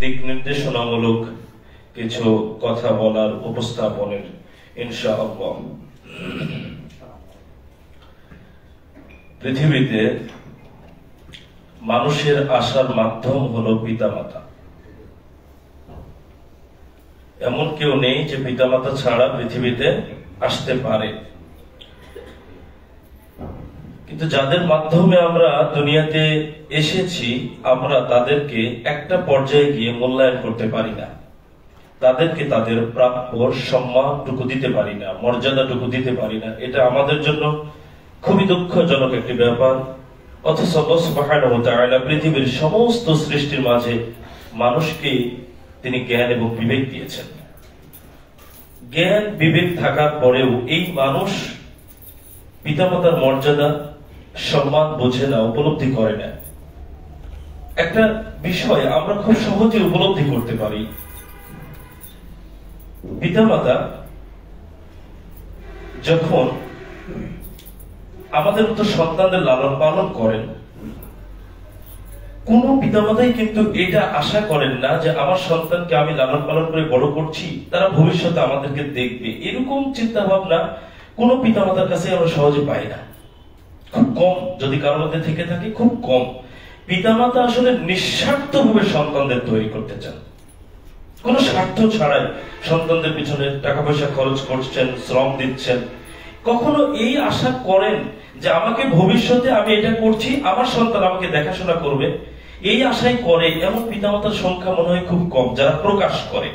দিক নির্দেশনামূলক কিছু কথা বলার উপস্থাপনের ইনশাআল্লাহ। পৃথিবীতে মানুষের আসার মাধ্যম হলো পিতামাতা। এমন কেউ নেই যে পিতামাতা ছাড়া পৃথিবীতে আসতে পারে, কিন্তু যাদের মাধ্যমে আমরা দুনিয়াতে এসেছি আমরা তাদেরকে একটা পর্যায়ে গিয়ে মূল্যায়ন করতে পারি না, তাদেরকে তাদের প্রাপ্য সম্মানটুকু দিতে পারি না, মর্যাদাটুকু দিতে পারি না। এটা আমাদের জন্য খুবই দুঃখজনক একটি ব্যাপার। অথচ আল্লাহ সুবহানাহু ওয়া তাআলা পৃথিবীর সমস্ত সৃষ্টির মাঝে মানুষকে তিনি জ্ঞান এবং বিবেক দিয়েছেন। জ্ঞান বিবেক থাকার পরেও এই মানুষ পিতামাতার মর্যাদা সম্মান বোঝে না, উপলব্ধি করে না। একটা বিষয় আমরা খুব সহজে উপলব্ধি করতে পারি, পিতামাতা যখন আমাদের মতো সন্তানদের লালন পালন করেন, কোন পিতামাতাই কিন্তু এটা আশা করেন না যে আমার সন্তানকে আমি লালন পালন করে বড় করছি, তারা ভবিষ্যতে আমাদেরকে দেখবে। এরকম চিন্তা ভাবনা কোন পিতামাতার কাছে আমরা সহজে পাই না, খুব কম। যদি কারোর মধ্যে থেকে থাকে খুব কম। পিতামাতা আসলে নিঃস্বার্থভাবে সন্তানদের তৈরি করতে চান, কোন স্বার্থ ছাড়াই সন্তানদের পিছনে টাকা পয়সা খরচ করছেন, শ্রম দিচ্ছেন। কখনো এই আশা করেন যে আমাকে ভবিষ্যতে আমি এটা করছি, আমার সন্তান আমাকে দেখাশোনা করবে, এই আশাই করে এমন পিতামাতার সংখ্যা মনে হয় খুব কম যারা প্রকাশ করে।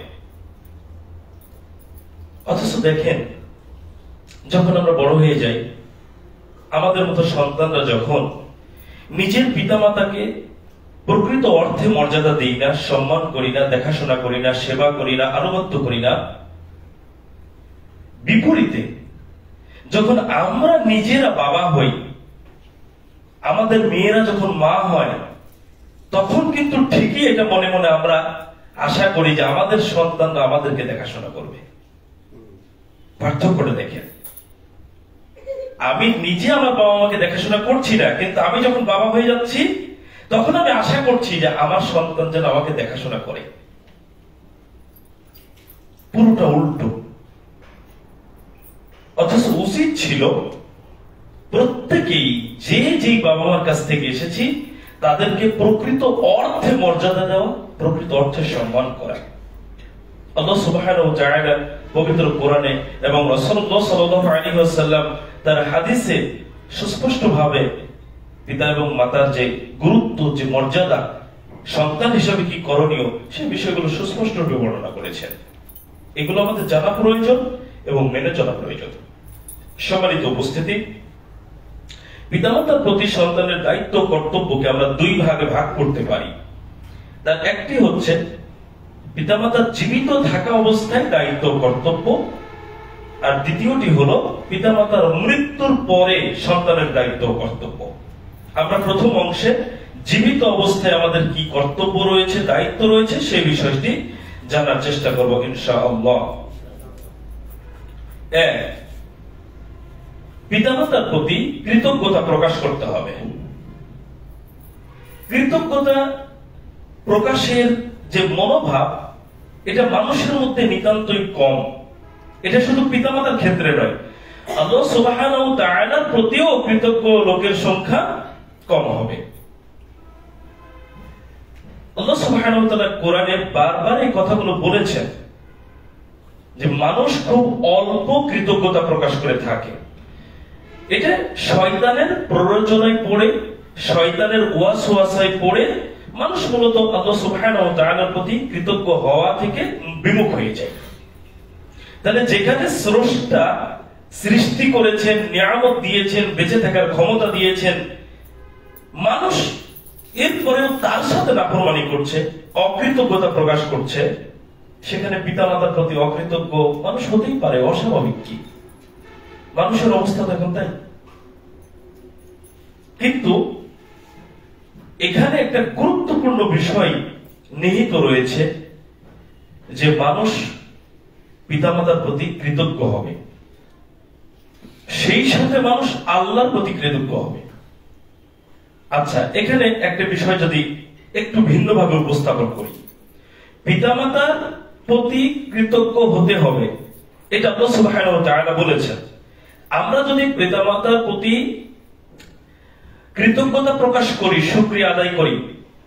অথচ দেখেন, যখন আমরা বড় হয়ে যাই, আমাদের মতো সন্তানরা যখন নিজের পিতামাতাকে প্রকৃত অর্থে মর্যাদা দিই না, সম্মান করি না, দেখাশোনা করি না, সেবা করি না, আনুগত্য করি না, বিপরীতে যখন আমরা নিজেরা বাবা হই, আমাদের মেয়েরা যখন মা হয়, তখন কিন্তু ঠিকই এটা মনে মনে আমরা আশা করি যে আমাদের সন্তানরা আমাদেরকে দেখাশোনা করবে। পার্থক্যটা দেখেন, আমি নিজে আমার বাবা মাকে দেখাশোনা করছি না, কিন্তু আমি যখন বাবা হয়ে যাচ্ছি তখন আমি আশা করছি যে আমার সন্তান যেন আমাকে দেখাশোনা করে। পুরোটা উল্টো। অথচ উচিত ছিল প্রত্যেকেই যে যেই বাবা মার কাছ থেকে এসেছি তাদেরকে প্রকৃত অর্থে মর্যাদা দেওয়া, প্রকৃত অর্থে সম্মান করা। আল্লাহ সুবহানাহু ওয়া তাআলা পবিত্র কোরআনে এবং রাসূলুল্লাহ সাল্লাল্লাহু আলাইহি ওয়াসাল্লাম তার হাদিসে সুস্পষ্টভাবে পিতা এবং মাতার যে গুরুত্ব, যে মর্যাদা, সন্তান হিসেবে কি করণীয়, সেই বিষয়গুলো সুস্পষ্টভাবে বর্ণনা করেছেন। এগুলো আমাদের জানা প্রয়োজন এবং মেনে চলা প্রয়োজন। সম্মানিত উপস্থিতি, পিতামাতার প্রতি সন্তানের দায়িত্ব কর্তব্যকে আমরা দুই ভাগে ভাগ করতে পারি। তার একটি হচ্ছে পিতামাতার জীবিত থাকা অবস্থায় দায়িত্ব কর্তব্য, আর দ্বিতীয়টি হলো পিতামাতার মৃত্যুর পরে সন্তানের দায়িত্ব কর্তব্য। আমরা প্রথম অংশে জীবিত অবস্থায় আমাদের কি কর্তব্য রয়েছে, দায়িত্ব রয়েছে, সেই বিষয়টি জানার চেষ্টা করব ইনশাআল্লাহ। পিতামাতার প্রতি কৃতজ্ঞতা প্রকাশ করতে হবে। কৃতজ্ঞতা প্রকাশের যে মনোভাব, এটা মানুষের মধ্যে নিতান্তই কম। এটা শুধু পিতামাতার ক্ষেত্রে নয়, আল্লাহ সুবহানাহু ওয়া তাআলার প্রতিও কৃতজ্ঞ লোকের সংখ্যা কম হবে। আল্লাহ সুবহানাহু ওয়া তাআলা কোরআনে বারবার এই কথাগুলো বলেছেন যে মানুষ খুব অল্প কৃতজ্ঞতা প্রকাশ করে থাকে। এটা শয়তানের প্ররোচনায় পড়ে, শয়তানের ওয়াসওয়াসায় পড়ে মানুষ মূলত আল্লাহ সুবহানাহু ওয়া তাআলার প্রতি কৃতজ্ঞ হওয়া থেকে বিমুখ হয়ে যায়। তাহলে যেখানে স্রষ্টা সৃষ্টি করেছেন, নিয়ামত দিয়েছেন, বেঁচে থাকার ক্ষমতা দিয়েছেন, মানুষ এরপরেও তার সাথে নাফরমানি করছে, অকৃতজ্ঞতা প্রকাশ করছে, সেখানে পিতামাতার প্রতি অকৃতজ্ঞ মানুষ হতেই পারে, অস্বাভাবিক কি? মানুষের অবস্থা দেখুন তাই। কিন্তু এখানে একটা গুরুত্বপূর্ণ বিষয় নিহিত রয়েছে যে মানুষ পিতামাতার প্রতি কৃতজ্ঞ হবে, সেই সাথে মানুষ আল্লাহর প্রতি কৃতজ্ঞ হবে। আচ্ছা, এখানে একটা বিষয় যদি একটু ভিন্নভাবে উপস্থাপন করি, পিতামাতার প্রতি কৃতজ্ঞ হতে হবে, এটা আল্লাহ সুবহানাহু ওয়া তাআলা বলেছেন। আমরা যদি পিতামাতার প্রতি কৃতজ্ঞতা প্রকাশ করি, শুকরিয়া আদায় করি,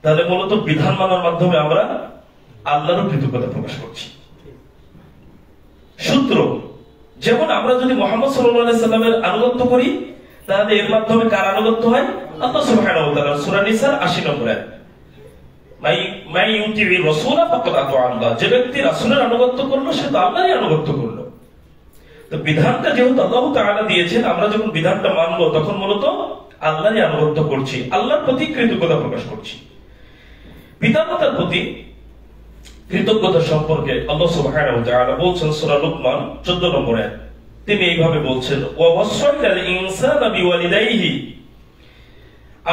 তাহলে মূলত বিধান মানার মাধ্যমে আমরা আল্লাহরও কৃতজ্ঞতা প্রকাশ করছি। সূত্র যেমন আমরা যদি মুহাম্মদ সাল্লাল্লাহু আলাইহি সাল্লামের আনুগত্য করি, তাহলে এর মাধ্যমে কার আনুগত্য হয়? আল্লাহ সুবহানাহু ওয়া তাআলা। সূরা নিসার ৮০ নম্বর আয়াত, মাই ইউতি'i রাসূলা ফাকাদ আতা আল্লাহ, যে ব্যক্তি রাসূলের আনুগত্য করলো সে তো আল্লাহরই আনুগত্য করলো। তো বিধানটা যেহেতু আল্লাহ তাআলা দিয়েছেন, আমরা যখন বিধানটা মানবো তখন মূলত আল্লাহরই আনুগত্য করছি, আল্লাহর প্রতি কৃতজ্ঞতা প্রকাশ করছি। পিতামাতার প্রতি কৃতজ্ঞতা সম্পর্কে আল্লাহ সুবহানাহু ওয়া তাআলা বলছেন সূরা লুকমান 14 নম্বর আয়াত, তিনি এইভাবে বলছেন, ওয়া ওয়াসাইনাল ইনসানা বিওয়ালিদাইহি,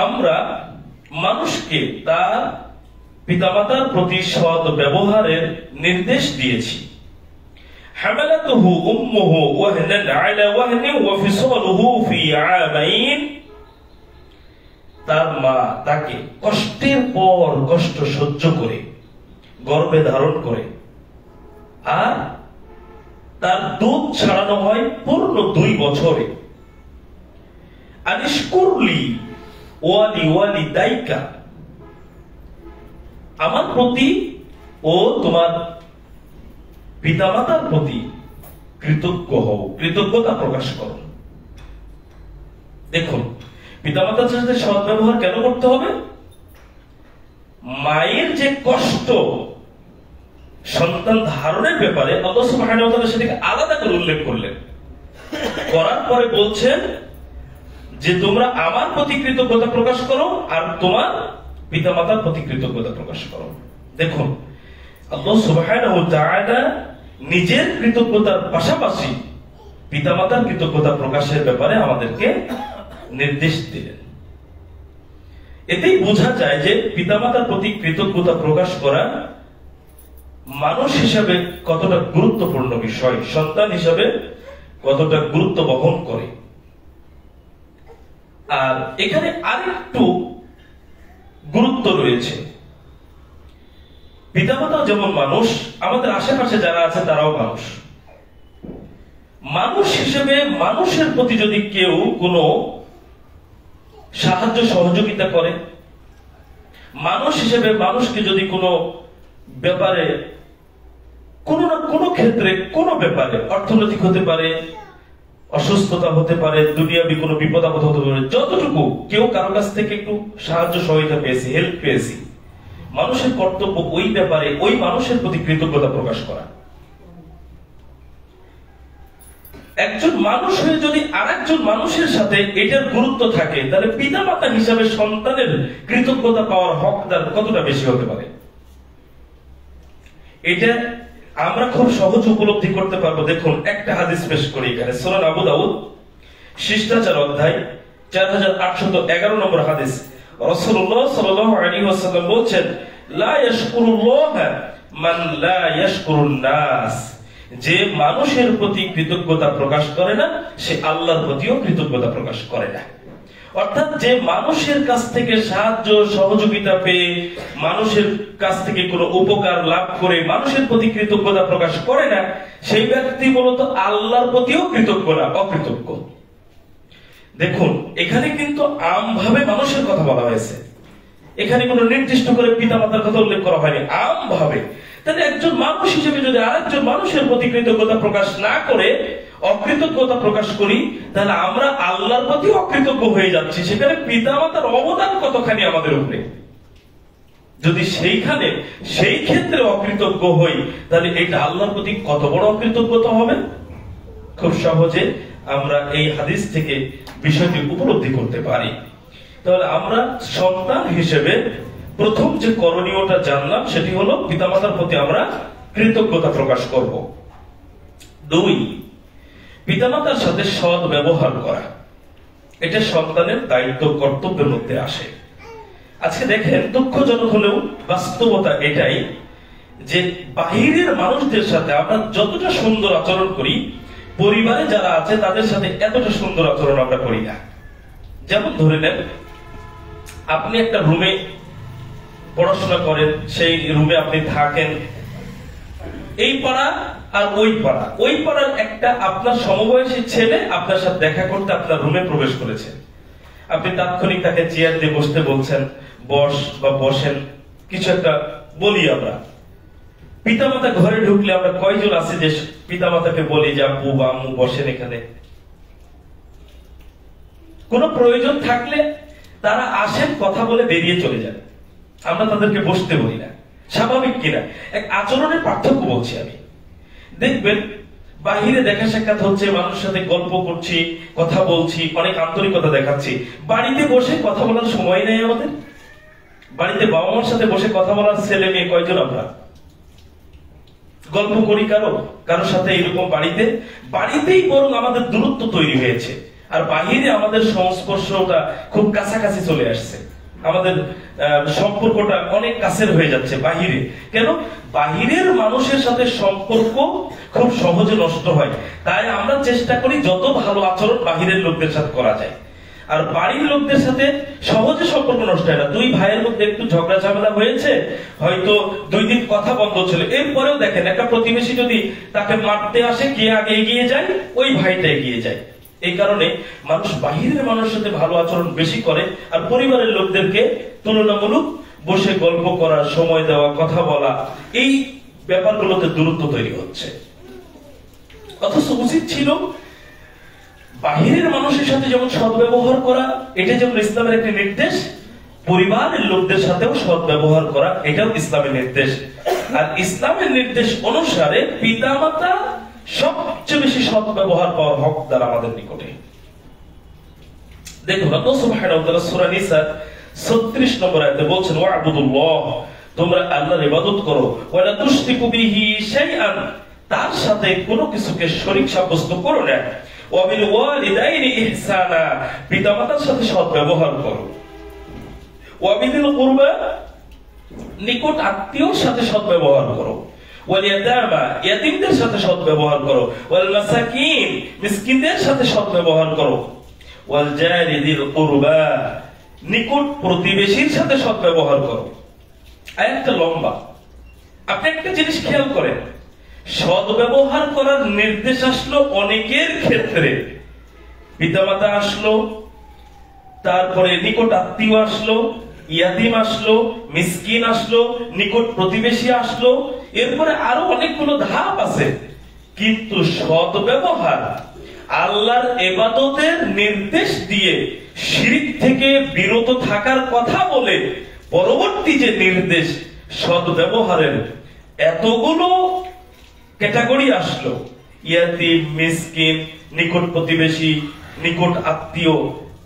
আমরা মানুষকে তার পিতামাতার প্রতি সৎ ব্যবহারের নির্দেশ দিয়েছি। হামালাতুহু উম্মুহু ওয়াহনান আলা ওয়াহনিন ওয়া ফিসালুহু ফি আমাইন, তার মা তাকে কষ্টের পর কষ্ট সহ্য করে গর্ভে ধারণ করে, আর তার দুধ ছাড়ানো হয় পূর্ণ 2 বছরে। আনিশকুরলি ওয়ালি ওয়ালিদাইকা, আমার প্রতি ও তোমার পিতামাতার প্রতি কৃতজ্ঞ হও, কৃতজ্ঞতা প্রকাশ করো। দেখুন, পিতামাতার সাথে সৎ ব্যবহার কেন করতে হবে? মায়ের যে কষ্ট সন্তান ধারণের ব্যাপারে আল্লাহ সুবহানাহু ওয়া তাআলা সেটাকে আলাদা করে উল্লেখ করলেন, করার পরে বলছেন যে তোমরা আমার প্রতি কৃতজ্ঞতা প্রকাশ করো আর তোমার পিতামাতার প্রতি কৃতজ্ঞতা প্রকাশ করো। দেখুন, আল্লাহ সুবহানাহু ওয়া তাআলা নিজের কৃতজ্ঞতার পাশাপাশি পিতামাতার কৃতজ্ঞতা প্রকাশের ব্যাপারে আমাদেরকে নির্দেশ দিলেন। এতেই বোঝা যায় যে পিতামাতার প্রতি কৃতজ্ঞতা প্রকাশ করা মানুষ হিসাবে কতটা গুরুত্বপূর্ণ বিষয়, সন্তান হিসাবে কতটা গুরুত্ব বহন করে। আর এখানে আরেকটু গুরুত্ব রয়েছে, পিতামাতা যেমন মানুষ, আমাদের আশেপাশে যারা আছে তারাও মানুষ। মানুষ হিসেবে মানুষের প্রতি যদি কেউ কোনো সাহায্য সহযোগিতা করে, মানুষ হিসেবে মানুষকে যদি কোনো ব্যাপারে, কোনো না কোনো ক্ষেত্রে, কোনো ব্যাপারে, অর্থনৈতিক হতে পারে, অসুস্থতা হতে পারে, দুনিয়াবি কোনো বিপদ আপদ হতে পারে, যতটুকু কেউ কারো কাছ থেকে একটু সাহায্য সহায়তা পেয়েছি, হেল্প পেয়েছি, মানুষের কর্তব্য ওই ব্যাপারে ওই মানুষের প্রতি কৃতজ্ঞতা প্রকাশ করা। একজন মানুষ হয়ে যদি আরেকজন মানুষের সাথে এটার গুরুত্ব থাকে, তাহলে পিতামাতা হিসাবে সন্তানের কৃতজ্ঞতা পাওয়ার হকদার কতটা বেশি হতে পারে। এটা আমরা খুব সহজ উপলব্ধি করতে পারবো। দেখুন, একটা হাদিস পেশ করি এখানে, সুনান আবু দাউদ শিষ্টাচার অধ্যায় 4811 নম্বর হাদিস। রাসূলুল্লাহ সাল্লাল্লাহু আলাইহি ওয়াসাল্লাম বলছেন, লা ইয়াশকুরুল্লাহ মান লা ইয়াশকুরুন নাস, যে মানুষের প্রতি কৃতজ্ঞতা প্রকাশ করে না সে আল্লাহর প্রতিও কৃতজ্ঞতা প্রকাশ করে না। অর্থাৎ যে মানুষের কাছ থেকে সাহায্য সহযোগিতা পেয়ে, মানুষের কাছ থেকে কোনো উপকার লাভ করে মানুষের প্রতি কৃতজ্ঞতা প্রকাশ করে না, সেই ব্যক্তি মূলত আল্লাহর প্রতিও কৃতজ্ঞ না, অকৃতজ্ঞ। দেখুন, এখানে কিন্তু আমভাবে মানুষের কথা বলা হয়েছে, এখানে কোনো নির্দিষ্ট করে পিতামাতার কথা উল্লেখ করা হয়নি, আমভাবে। তাহলে একজন মানুষ হিসেবে যদি আরেকজন মানুষের প্রতি কৃতজ্ঞতা প্রকাশ না করে অকৃতজ্ঞতা প্রকাশ করি, তাহলে আমরা আল্লাহর প্রতি অকৃতজ্ঞ হয়ে যাচ্ছি। সেখানে পিতামাতার অবদান কতখানি আমাদের উপরে, যদি সেইখানে সেই ক্ষেত্রে অকৃতজ্ঞ হই, তাহলে এটা আল্লাহর প্রতি কত বড় অকৃতজ্ঞতা হবে। খুব সহজে আমরা এই হাদিস থেকে বিষয়টি উপলব্ধি করতে পারি। তাহলে আমরা সন্তান হিসেবে প্রথম যে করণীয়টা জানলাম, সেটি হলো পিতামাতার প্রতি আমরা কৃতজ্ঞতা প্রকাশ করব। 2, পিতামাতার সাথে সৎ ব্যবহার করা, এটা সন্তানের দায়িত্ব কর্তব্যের মধ্যে আসে। আজকে দেখেন, দুঃখজনক হলেও বাস্তবতা এটাই যে বাহিরের মানুষদের সাথে আমরা যতটা সুন্দর আচরণ করি, পরিবারে যারা আছে তাদের সাথে এতটা সুন্দর আচরণ আমরা করি না। যেমন ধরে নেন, আপনি একটা রুমে পড়াশোনা করেন, সেই রুমে আপনি থাকেন। এই পাড়া আর ওই পাড়ার একটা আপনার সমবয়সী ছেলে আপনার সাথে দেখা করতে আপনার রুমে প্রবেশ করেছে। আপনি তাৎক্ষণিক তাকে চেয়ার দিয়ে বসতে বলছেন, বস বা বসেন, কিছু একটা বলি আমরা। পিতামাতা ঘরে ঢুকলে আমরা কয়জন আছি যে পিতামাতাকে বলি যে আব্বু বা আম্মু বসেন এখানে? কোন প্রয়োজন থাকলে তারা আসেন, কথা বলে বেরিয়ে চলে যান, আমরা তাদেরকে বসতে বলি না। স্বাভাবিক কিনা? এক আচরণের পার্থক্য বলছি আমি। দেখবেন বাহিরে দেখা সাক্ষাৎ হচ্ছে, মানুষের সাথে গল্প করছি, কথা বলছি, অনেক আন্তরিকতা দেখাচ্ছি। বাড়িতে বসে কথা বলার সময় নেই আমাদের। বাড়িতে বাবা মার সাথে বসে কথা বলার ছেলে মেয়ে কয়জন আমরা? গল্প করি কারোর সাথে এরকম বাড়িতেই বরং আমাদের দূরত্ব তৈরি হয়েছে, আর বাহিরে আমাদের সংস্পর্শটা খুব কাছাকাছি চলে আসছে, আমাদের সম্পর্কটা অনেক কাছের হয়ে যাচ্ছে বাহিরে। কেন? বাহিরের মানুষের সাথে সম্পর্ক খুব সহজে নষ্ট হয়, তাই আমরা চেষ্টা করি যত ভালো আচরণ বাহিরের লোকদের সাথে করা যায়। আর বাড়ির লোকদের সাথে সহজে সম্পর্ক নষ্ট হয় না। দুই ভাইয়ের মধ্যে একটু ঝগড়া ঝামেলা হয়েছে, হয়তো 2 দিন কথা বন্ধ ছিল, এরপরেও দেখেন একটা প্রতিবেশী যদি তাকে মারতে আসে, কে আগে এগিয়ে যায়? ওই ভাইটা এগিয়ে যায়। এই কারণে মানুষ বাহিরের মানুষের সাথে ভালো আচরণ বেশি করে, আর পরিবারের লোকদেরকে তুলনামূলক বসে গল্প করা, সময় দেওয়া, কথা বলা, এই ব্যাপারগুলোতে দূরত্ব তৈরি হচ্ছে। অথচ উচিত ছিল বাহিরের মানুষের সাথে যেমন সদ্ব্যবহার করা, এটা যেমন ইসলামের একটি নির্দেশ, পরিবারের লোকদের সাথেও সদ্ব্যবহার করা, এটাও ইসলামের নির্দেশ। আর ইসলামের নির্দেশ অনুসারে পিতামাতা সবচেয়ে বেশি সদ্ব্যবহার পাওয়ার হকদার আমাদের নিকটে। দেখুন আল্লাহ সুবহানাহু ওয়া তাআলা সূরা নিসা 36 নম্বর আয়াতে বলছেন, ওয়া'বুদুল্লাহ, তোমরা আল্লাহর ইবাদত করো, ওয়া লা তুশরিকু বিহি শাইআন, তার সাথে কোনো কিছুকে শরীক সাব্যস্ত করো না, ওয়া বিল ওয়ালিদাইনি ইহসানা, পিতামাতার সাথে সদ্ব্যবহার করো, ওয়া বিল কুরবা, নিকট আত্মীয়র সাথে সদ্ব্যবহার করো, ওয়াল ইয়াতামা, ইয়াতীমদের সাথে সদ্ব্যবহার করো, ওয়াল মাসাকিন, মিসকিনদের সাথে সদ্ব্যবহার করো, ওয়াল জারি যিল কুরবা, নিকট প্রতিবেশীর সাথে সদ্ব্যবহার করো। আয়াতটা লম্বা, আপনি একটা জিনিস খেয়াল করেন, সদ্ব্যবহার করার নির্দেশ আসলো অনেকের ক্ষেত্রে। পিতামাতা আসলো, তারপরে নিকট আত্মীয় আসলো, ইয়াতিম আসলো, মিসকিন আসলো, নিকট প্রতিবেশী আসলো, এরপরে আরো অনেকগুলো ধাপ আছে। কিন্তু সদ্ব্যবহার আল্লাহর ইবাদতের নির্দেশ দিয়ে শিরক থেকে বিরত থাকার কথা বলে পরবর্তী যে নির্দেশ সদ্ব্যবহারের, এতগুলো ক্যাটাগরি আসলো, ইয়াতিম, মিসকিন, নিকট প্রতিবেশী, নিকট আত্মীয়,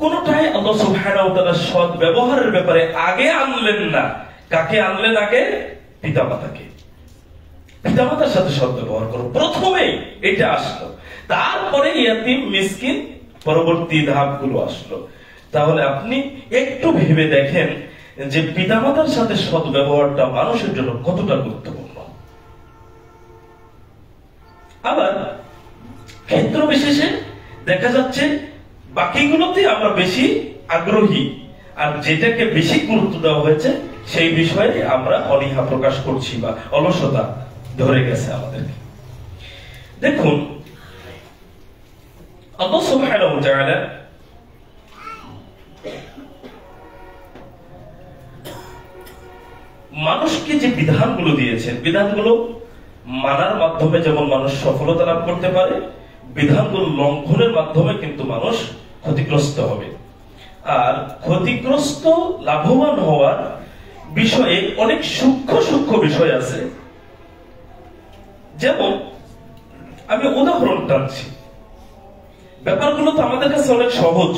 কোনটাই আল্লাহ সুবহানাহু ওয়া তাআলা সদ্ব্যবহারের ব্যাপারে আগে আনলেন না। কাকে আনলেন আগে? পিতামাতাকে। পিতামাতার সাথে সদ্ব্যবহার করো, প্রথমে এটা আসলো, তারপরে ইয়াতিম, মিসকিন, পরবর্তী ধাপগুলো আসলো। তাহলে আপনি একটু ভেবে দেখেন যে পিতামাতার সাথে সদ্ব্যবহারটা মানুষের জন্য কতটা গুরুত্বপূর্ণ। আবার ক্ষেত্র বিশেষে দেখা যাচ্ছে বাকিগুলোতে আমরা বেশি আগ্রহী, আর যেটাকে বেশি গুরুত্ব দেওয়া হয়েছে সেই বিষয়ে আমরা অনীহা প্রকাশ করছি বা অলসতা ধরে গেছে আমাদেরকে। দেখুন আল্লাহ সুবহানাহু ওয়া তাআলা মানুষকে যে বিধানগুলো দিয়েছেন, বিধানগুলো মানার মাধ্যমে যেমন মানুষ সফলতা লাভ করতে পারে, বিধানগুলো লঙ্ঘনের মাধ্যমে কিন্তু মানুষ ক্ষতিগ্রস্ত হবে। আর ক্ষতিগ্রস্ত লাভবান হওয়ার বিষয়ে অনেক সূক্ষ্ম বিষয় আছে। যেমন আমি উদাহরণ টানছি, ব্যাপারগুলো তো আমাদের কাছে অনেক সহজ,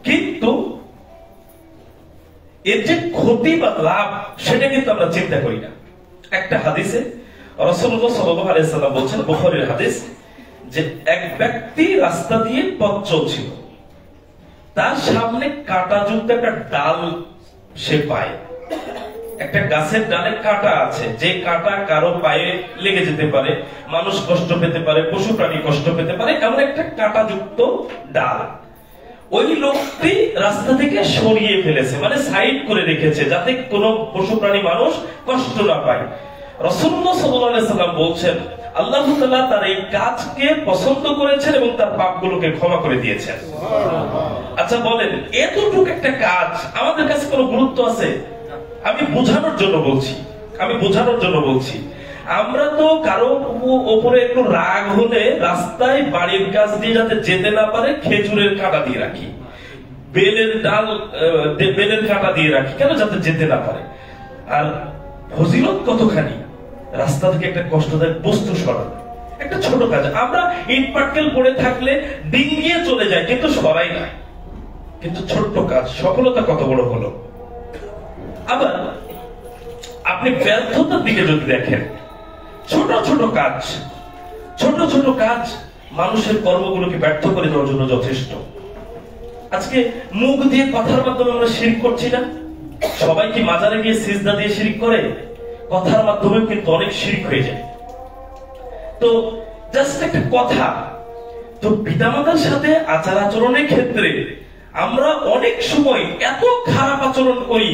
কিন্তু এর যে ক্ষতি বা লাভ সেটা কিন্তু আমরা চিন্তা করি না। একটা হাদিসে রাসূলুল্লাহ সাল্লাল্লাহু আলাইহি ওয়াসাল্লাম বলেছেন, বুখারীর হাদিস, যে এক ব্যক্তি রাস্তা দিয়ে পথ চলছিল, তার সামনে কাঁটাযুক্ত একটা ডাল সে পায়। একটা গাছের ডালে কাঁটা আছে, যে কাঁটা কারো পায়ে লেগে যেতে পারে, মানুষ কষ্ট পেতে পারে, পশু প্রাণী কষ্ট পেতে পারে, এমন একটা কাঁটাযুক্ত ডাল। ওই লোকটি রাস্তা থেকে সরিয়ে ফেলেছে, মানে সাইড করে রেখেছে, যাতে কোনো পশু প্রাণী মানুষ কষ্ট না পায়। রাসূলুল্লাহ সাল্লাল্লাহু আলাইহি সাল্লাম বলছেন আল্লাহ তাআলা তার এই কাজকে পছন্দ করেছেন এবং তার পাপগুলোকে ক্ষমা করে দিয়েছেন। আচ্ছা বলেন, এতটুকু একটা কাজ আমাদের কাছে কোনো গুরুত্ব আছে? আমি বোঝানোর জন্য বলছি, আমরা তো কারো উপরে একটু রাগ হলে রাস্তায় বাড়ির কাছ দিয়ে যাতে যেতে না পারে খেজুরের কাঁটা দিয়ে রাখি, বেলের কাঁটা দিয়ে রাখি, কেন? যাতে যেতে না পারে। আর ফজিলত কতখানি, রাস্তা থেকে একটা কষ্টদায়ক বস্তু সরানো, একটা ছোট কাজ। আমরা ইট পাটকেল পড়ে থাকলে ডিঙ্গিয়ে চলে যায়, কিন্তু সরাই না। কিন্তু ছোট্ট কাজ, সফলতা কত বড় হলো। আবার আপনি ব্যর্থতার দিকে যদি দেখেন, ছোট ছোট কাজ মানুষের কর্মগুলোকে ব্যর্থ করে দেওয়ার জন্য যথেষ্ট। আজকে মুখ দিয়ে কথার মাধ্যমে আমরা শিরক করছি না? সবাই কি মাজারে গিয়ে সিজদা দিয়ে শিরক করে? কথার মাধ্যমে কিন্তু অনেক শিরক হয়ে যায়। তো জাস্ট একটা কথা। তো পিতামাতার সাথে আচার আচরণের ক্ষেত্রে আমরা অনেক সময় এত খারাপ আচরণ করি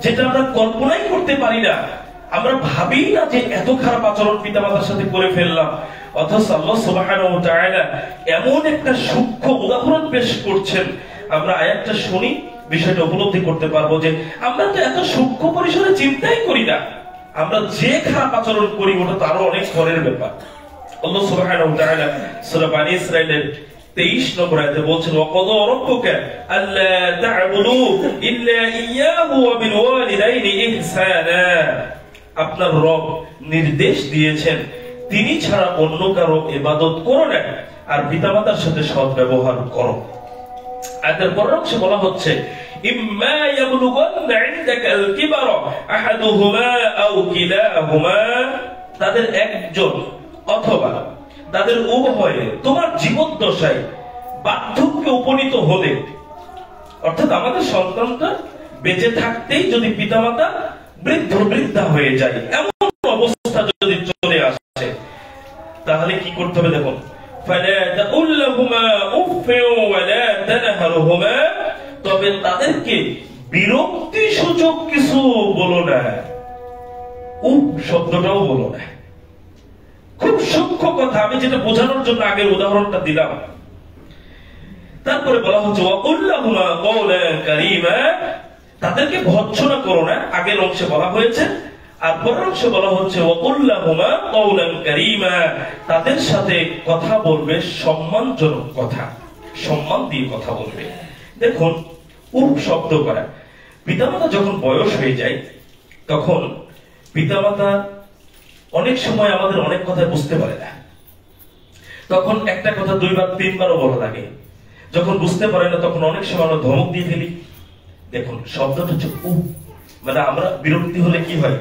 যেটা আমরা কল্পনাই করতে পারি না। আমরা ভাবি না যে এত খারাপ আচরণ পিতামাতার সাথে করে ফেললাম, অথচ আল্লাহ সুবহানাহু ওয়া তাআলা এমন একটা সূক্ষ্ম উদাহরণ পেশ করছেন। আমরা আয়াতটা শুনি, বিষয়টা উপলব্ধি করতে পারবো যে আমরা তো এত সূক্ষ্ম পরিসরে চিন্তাই করি না। আমরা যে খারাপ আচরণ করি ওটা তারও অনেক পরের ব্যাপার। আল্লাহ সুবহানাহু ওয়া তাআলা সূরা বনী ইসরাঈলের 23 নম্বর আয়াতে বলছেন, ওয়াকাদা রাব্বুকা আল্লা তা'বুদু ইল্লা ইয়্যাহু ওয়া বিল ওয়ালিদাইনি ইহসানা। আপনার রব নির্দেশ দিয়েছেন তিনি ছাড়া অন্য কারো ইবাদত করো না, আর পিতামাতার সাথে সৎ ব্যবহার করো। আয়াতের পরের অংশে বলা হচ্ছে, ইম্মা ইয়াবলুগান্না ইনদাকাল কিবারা আহাদুহুমা আও কিলাহুমা, তাদের একজন অথবা তাদের উভয়ে তোমার জীবদ্দশায় বার্ধক্যে উপনীত হলে, অর্থাৎ আমাদের সন্তানটা বেঁচে থাকতেই যদি পিতামাতা বৃদ্ধা হয়ে যায়, এমন অবস্থা যদি চলে আসে, তাহলে কি করতে হবে? দেখুন, ফালা তাকুল লাহুমা উফফিন ওয়া লা তানহারহুমা, তবে তাদেরকে বিরক্তি সূচক কিছু বলো না, উফ শব্দটাও বলো না। খুব সূক্ষ্ম কথা, আমি যেটা বোঝানোর জন্য আগের উদাহরণটা দিলাম। তারপরে বলা হচ্ছে ওয়াকুল লাহুমা কওলান কারীমা, তাদেরকে ভৎসনা করো না, আগের অংশে বলা হয়েছে। আর পরের অংশে বলা হচ্ছে ওয়াকুল লাহুমা কওলান কারীমা, তাদের সাথে কথা বলবে সম্মানজনক কথা, সম্মান দিয়ে কথা বলবে। দেখুন, উপ শব্দ করা, পিতামাতা যখন বয়স হয়ে যায় তখন পিতামাতা অনেক সময় আমাদের অনেক কথা বুঝতে পারে না, তখন একটা কথা দুইবার তিনবারও বলা লাগে। যখন বুঝতে পারে না তখন অনেক সময় আমরা ধমক দিয়ে ফেলি। দেখুন, শব্দটা হচ্ছে মানে আমরা বিরক্তি হলে কি হয়,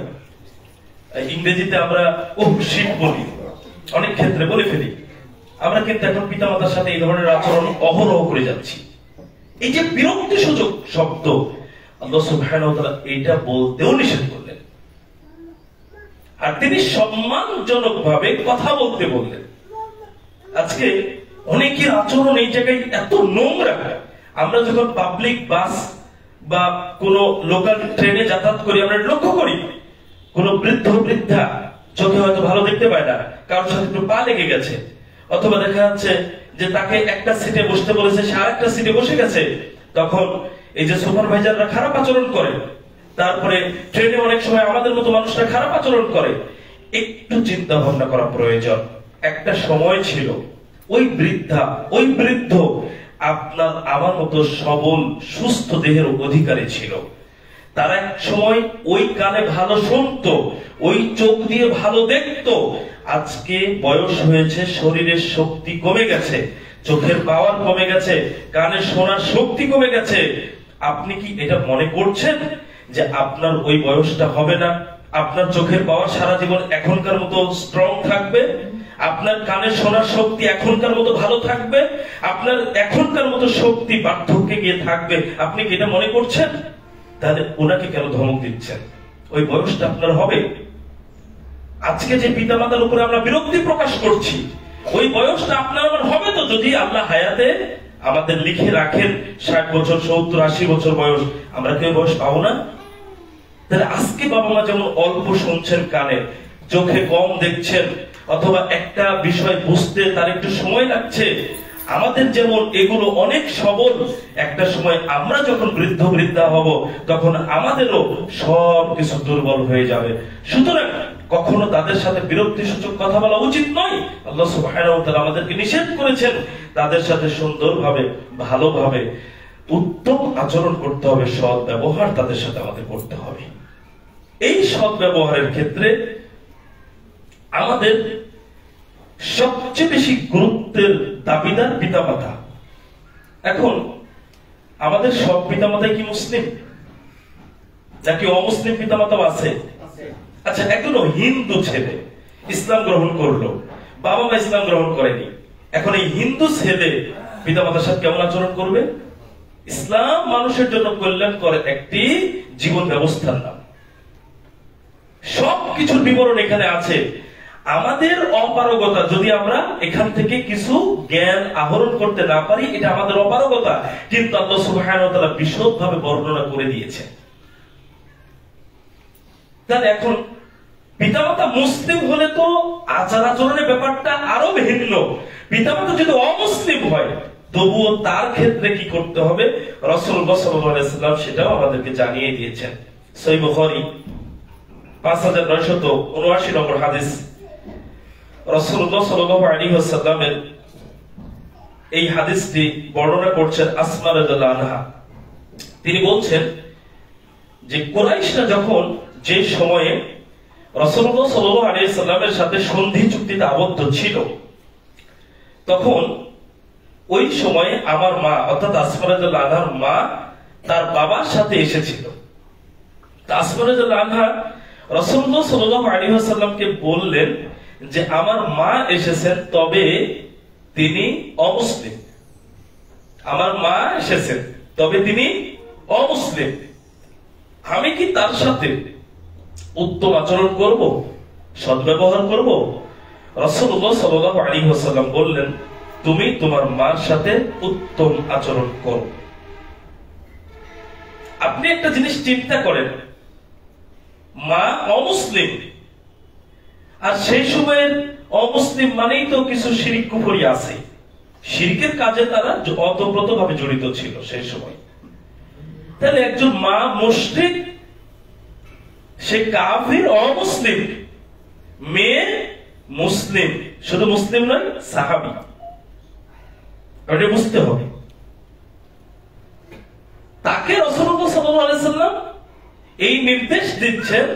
ইংরেজিতে আমরা শিট বলি, অনেক ক্ষেত্রে বলে ফেলি। আমরা কিন্তু এখন পিতামাতার সাথে এই ধরনের আচরণ অহরহ করে যাচ্ছি। এই যে বিরক্তি সূচক শব্দ, আল্লাহ সুবহানাহু ওয়া তাআলা এটা বলতেও নিষেধ করলেন, আর তিনি সম্মানজনক ভাবে কথা বলতে বললেন। আজকে অনেকের আচরণ এই জায়গায় এত নোংরা। আমরা যখন পাবলিক বাস বা কোন লোকাল ট্রেনে যাতায়াত করি, আমরা লক্ষ্য করি কোন বৃদ্ধা চোখে হয়তো ভালো দেখতে পায় না, কারোর সাথে একটু পা লেগে গেছে, অথবা দেখা যাচ্ছে যে তাকে একটা সিটে বসতে বলেছে, সে আরেকটা সিটে বসে গেছে, তখন এই যে সুপারভাইজাররা খারাপ আচরণ করে। তারপরে ট্রেনে অনেক সময় আমাদের মতো মানুষরা খারাপ আচরণ করে। একটু চিন্তা ভাবনা করা প্রয়োজন। একটা সময় ছিল ওই বৃদ্ধ আপনার আমার মতো সবল সুস্থ দেহের অধিকারী ছিল। তারা এক সময় ওই কানে ভালো শুনতো, ওই চোখ দিয়ে ভালো দেখতো। আজকে বয়স হয়েছে, শরীরের শক্তি কমে গেছে, চোখের পাওয়ার কমে গেছে, কানে শোনার শক্তি কমে গেছে। আপনি কি এটা মনে করছেন যে আপনার ওই বয়সটা হবে না? আপনার চোখের পাওয়ার সারা জীবন এখনকার মতো স্ট্রং থাকবে? আপনার কানে শোনার শক্তি এখনকার মতো ভালো থাকবে? আপনার এখনকার মতো শক্তি বার্ধক্যে গিয়ে থাকবে? আপনি কি এটা মনে করছেন? তাহলে ওনাকে কেন ধমক দিচ্ছেন? ওই বয়সটা আপনার হবে। আজকে যে পিতামাতার উপরে আমরা বিরক্তি প্রকাশ করছি, ওই বয়সটা আপনার আমার হবে তো, যদি আল্লাহ হায়াতে আমাদের লিখে রাখেন 60 বছর 70 80 বছর বয়স, আমরা কেউ বয়স পাবো না? তাহলে আজকে বাবা মা যেমন অল্প শুনছেন কানে, চোখে কম দেখছেন, অথবা একটা বিষয় বুঝতে তার একটু সময় লাগছে, আমাদের যেমন এগুলো অনেক সবল, একটা সময় আমরা যখন বৃদ্ধ বৃদ্ধা হব তখন আমাদেরও সব কিছু দুর্বল হয়ে যাবে। সুতরাং কখনো তাদের সাথে বিরক্তিসূচক কথা বলা উচিত নয়। আল্লাহ সুবহানাহু ওয়া তাআলা আমাদেরকে নিষেধ করেছেন তাদের সাথে সুন্দরভাবে, ভালোভাবে, উত্তম আচরণ করতে হবে, সৎ ব্যবহার তাদের সাথে আমাদের করতে হবে। এই সৎ ব্যবহারের ক্ষেত্রে আমাদের সবচেয়ে বেশি গুরুত্বের দাবিদার পিতামাতা। এখন আমাদের সব পিতামাতাই কি মুসলিম, নাকি অমুসলিম পিতামাতাও আছে? আচ্ছা, একজন হিন্দু ছেলে ইসলাম গ্রহণ করলো, বাবা মা ইসলাম গ্রহণ করেনি, এখন এই হিন্দু ছেলে পিতামাতার সাথে কেমন আচরণ করবে? ইসলাম মানুষের জন্য কল্যাণকর একটি জীবন ব্যবস্থার নাম। সবকিছুর বিবরণ এখানে আছে। আমাদের অপারগতা, যদি আমরা এখান থেকে কিছু জ্ঞান আহরণ করতে না পারি, এটা আমাদের অপারগতা, কিন্তু আল্লাহ সুবহানাহু ওয়া তাআলা বিশদভাবে বর্ণনা করে দিয়েছেন। তাহলে এখন পিতামাতা মুসলিম হলে তো আচার আচরণের ব্যাপারটা আরো ভিন্ন। পিতামাতা যদি অমুসলিম হয় তবুও তার ক্ষেত্রে কি করতে হবে রাসূলুল্লাহ সাল্লাল্লাহু আলাইহি ওয়াসাল্লাম সেটাও আমাদেরকে জানিয়ে দিয়েছেন। সহিহ বুখারী 5979 নম্বর হাদিস, রাসূলুল্লাহ সাল্লাল্লাহু আলাইহি ওয়াসাল্লামের এই হাদিসটি বর্ণনা করছেন আসমা রাদিয়াল্লাহু আনহা। তিনি বলছেন যে কুরাইশরা যখন যে সময়ে রাসূলুল্লাহ সাল্লাল্লাহু আলাইহি ওয়াসাল্লামের সাথে সন্ধি চুক্তিতে আবদ্ধ ছিল, তখন ওই সময়ে আমার মা অর্থাৎ আসমা রাদিয়াল্লাহু আনহার মা তার বাবার সাথে এসেছিল। আসমা রাদিয়াল্লাহু আনহা রাসূলুল্লাহ সাল্লাল্লাহু আলাইহি ওয়াসাল্লামকে বললেন যে আমার মা এসেছেন, তবে তিনি অমুসলিম। আমার মা এসেছেন, তবে তিনি অমুসলিম। আমি কি তার সাথে উত্তম আচরণ করব, সদ্ব্যবহার করব? রাসূলুল্লাহ সাল্লাল্লাহু আলাইহি ওয়াসাল্লাম বললেন, তুমি তোমার মার সাথে উত্তম আচরণ করো। আপনি একটা জিনিস চিন্তা করেন, মা অমুসলিম, আর সেই সময়ের অমুসলিম মানেই তো কিছু শিরক কুফরি আছে, শিরকের কাজে তারা ওতপ্রোতভাবে জড়িত ছিল সেই সময়। তাহলে একজন মা মুশরিক, সে কাফির, অমুসলিম, মেয়ে মুসলিম, শুধু মুসলিম নয় সাহাবী, এটা বুঝতে হবে। তাকে রাসূলুল্লাহ সাল্লাল্লাহু আলাইহি ওয়াসাল্লাম এই নির্দেশ দিচ্ছেন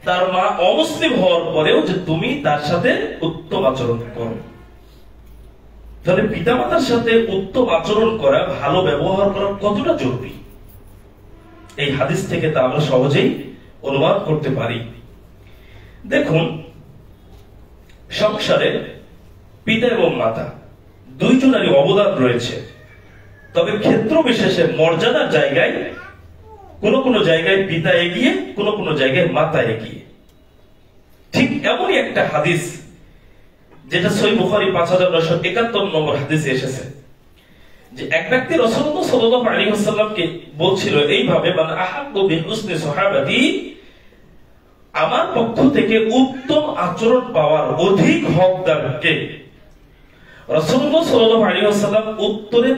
তার মা অমুসলিম হওয়ার পরেও যে তুমি তার সাথে উত্তম আচরণ করো। তাহলে পিতামাতার সাথে উত্তম আচরণ করা, ভালো ব্যবহার করা কতটা জরুরি, এই হাদিস থেকে তা আমরা সহজেই অনুমান করতে পারি। দেখুন, সংসারে পিতা এবং মাতা দুইজনেরই অবদান রয়েছে, তবে ক্ষেত্র বিশেষে মর্যাদার জায়গায় কোন কোন জায়গায় পিতা এগিয়ে, কোন কোন জায়গায় মাতা এগিয়ে। ঠিক এমনই একটা হাদিস যেটা সহিহ বুখারী 5971 নম্বর হাদিসে এসেছে, যে এক ব্যক্তি রাসূলুল্লাহ সাল্লাল্লাহু আলাইহি ওয়াসাল্লামকে বলছিল এইভাবে, মানে আহাক্কু বিহুসনি সাহাবাতি, আমার পক্ষ থেকে উত্তম আচরণ পাওয়ার অধিক হকদার কে? রাসূলুল্লাহ সাল্লাল্লাহু আলাইহি ওয়াসাল্লাম উত্তরে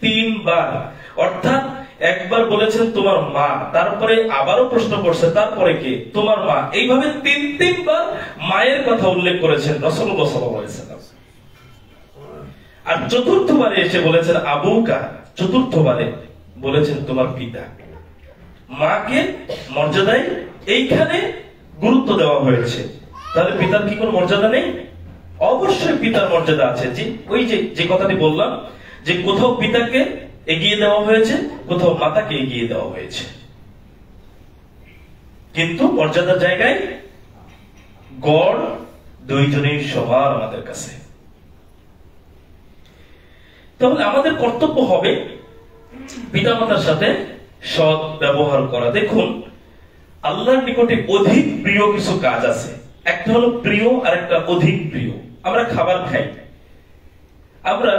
তিন বার, অর্থাৎ একবার বলেছেন তোমার মা, তারপরে আবারও প্রশ্ন করছে তারপরে কে? তোমার মা। এইভাবে তিনবার মায়ের কথা উল্লেখ করেছেন রাসূলুল্লাহ সাল্লাল্লাহু আলাইহি ওয়াসাল্লাম। আর চতুর্থবারে এসে বলেছেন আবুকা, চতুর্থবারে বলেছেন তোমার পিতা। মাকে মর্যাদায় এইখানে গুরুত্ব দেওয়া হয়েছে। তাহলে পিতার কি কোনো মর্যাদা নেই? অবশ্যই পিতার মর্যাদা আছে। ওই যে কথাটি বললাম, যে কোথাও পিতাকে এগিয়ে দেওয়া হয়েছে, কোথাও মাতাকে এগিয়ে দেওয়া হয়েছে, কিন্তু মর্যাদার জায়গায় গড় দুইজনেই সমান আমাদের কাছে। তাহলে আমাদের কর্তব্য হবে পিতামাতার সাথে সৎ ব্যবহার করা। দেখুন, আল্লাহর নিকটে অধিক প্রিয় কিছু কাজ আছে। একটা হলো প্রিয়, আর একটা অধিক প্রিয়। আমরা খাবার খাই, আমরা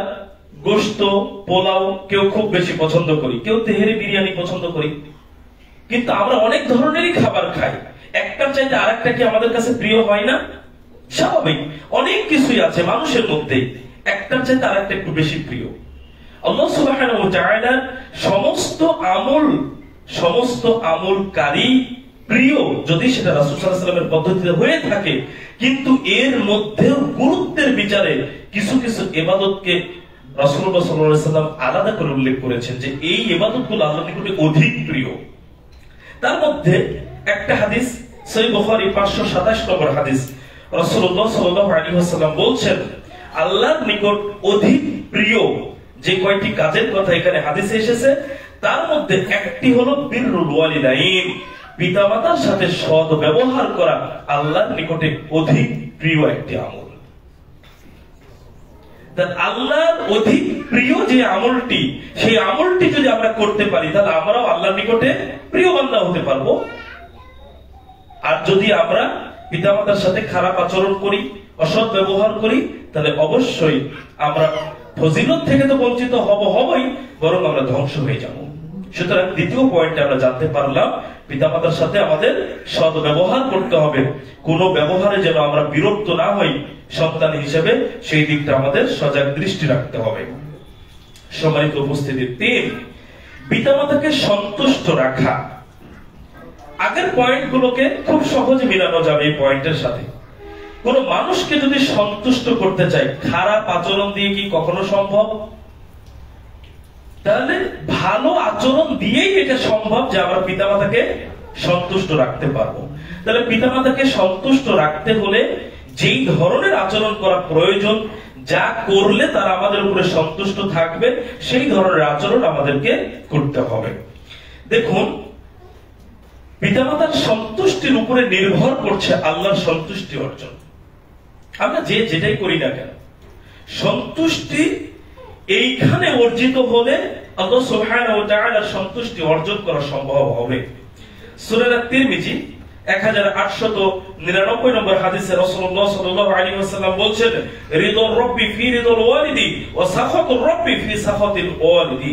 গোশত পোলাও কেউ খুব বেশি পছন্দ করি, কেউ তেহেরি বিরিয়ানি পছন্দ করি, কিন্তু আমরা অনেক ধরনেরই খাবার খাই, একটার চাইতে আরেকটা কি আমাদের কাছে প্রিয় হয় না? স্বাভাবিক, অনেক কিছুই আছে মানুষের মধ্যে, একটার চাইতে আরেকটা একটু বেশি প্রিয়। আল্লাহ সুবহানাহু ওয়া তাআলা সমস্ত আমলকারী প্রিয়, যদি সেটা রাসূল সাল্লাল্লাহু আলাইহি ওয়াসাল্লামের পদ্ধতিতে হয়ে থাকে, কিন্তু এর মধ্যেও গুরুত্বের বিচারে কিছু কিছু ইবাদতকে রাসূলুল্লাহ সাল্লাল্লাহু আলাইহি ওয়াসাল্লাম আলাদা করে উল্লেখ করেছেন যে এই ইবাদতগুলো আল্লাহর নিকটে অধিক প্রিয়। তার মধ্যে একটা হাদিস, সহিহ বুখারী 527 নম্বর হাদিস, রাসূলুল্লাহ সাল্লাল্লাহু আলাইহি ওয়াসাল্লাম বলছেন আল্লাহর নিকট অধিক প্রিয় যে কয়টি কাজের কথা এখানে হাদিসে এসেছে, তার মধ্যে একটি হলো বিররুল ওয়ালিদাইন, পিতামাতার সাথে সৎ ব্যবহার করা আল্লাহর নিকটে অধিক প্রিয় একটি আমল। আল্লাহর অধিক প্রিয় যে আমলটি, সেই আমলটি যদি আমরা করতে পারি তাহলে আমরাও আল্লাহর নিকটে প্রিয় বান্দা হতে পারবো। আর যদি আমরা পিতামাতার সাথে খারাপ আচরণ করি, অসৎ ব্যবহার করি, তাহলে অবশ্যই আমরা ফজিলত থেকে তো বঞ্চিত হবই, বরং আমরা ধ্বংস হয়ে যাব। সুতরাং দ্বিতীয় পয়েন্টে আমরা জানতে পারলাম পিতামাতার সাথে আমাদের সৎ ব্যবহার করতে হবে, কোন ব্যবহারে যেন আমরা বিরক্ত না হই সন্তান হিসেবে, সেই দিকটা আমাদের সজাগ দৃষ্টি রাখতে হবে। সম্মানিত উপস্থিতি, 3, পিতামাতাকে সন্তুষ্ট রাখা। আগের পয়েন্টগুলোকে খুব সহজে মিলানো যাবে এই পয়েন্টের সাথে। কোন মানুষকে যদি সন্তুষ্ট করতে চাই, খারাপ আচরণ দিয়ে কি কখনো সম্ভব? তাহলে ভালো আচরণ দিয়েই এটা সম্ভব যে আমরা পিতামাতাকে সন্তুষ্ট রাখতে পারবো। তাহলে পিতামাতাকে সন্তুষ্ট রাখতে হলে যেই ধরনের আচরণ করা প্রয়োজন, যা করলে তারা আমাদের উপরে সন্তুষ্ট থাকবে, সেই ধরনের আচরণ আমাদেরকে করতে হবে। দেখুন, পিতামাতার সন্তুষ্টির উপরে নির্ভর করছে আল্লাহর সন্তুষ্টি অর্জন। আমরা যেটাই করি না কেন, সন্তুষ্টি এইখানে অর্জিত হলে আল্লাহ সুবহানাহু ওয়া তাআলার সন্তুষ্টি অর্জন করা সম্ভব হবে। সূরা তিরমিজি 1899 নম্বর হাদিসে রাসূলুল্লাহ সাল্লাল্লাহু আলাইহি ওয়াসাল্লাম বলছেন, রিদুর রাব্বি ফি রিদুল ওয়ালিদি ওয়া সাখাতুর রাব্বি ফি সাখাতিল ওয়ালিদি।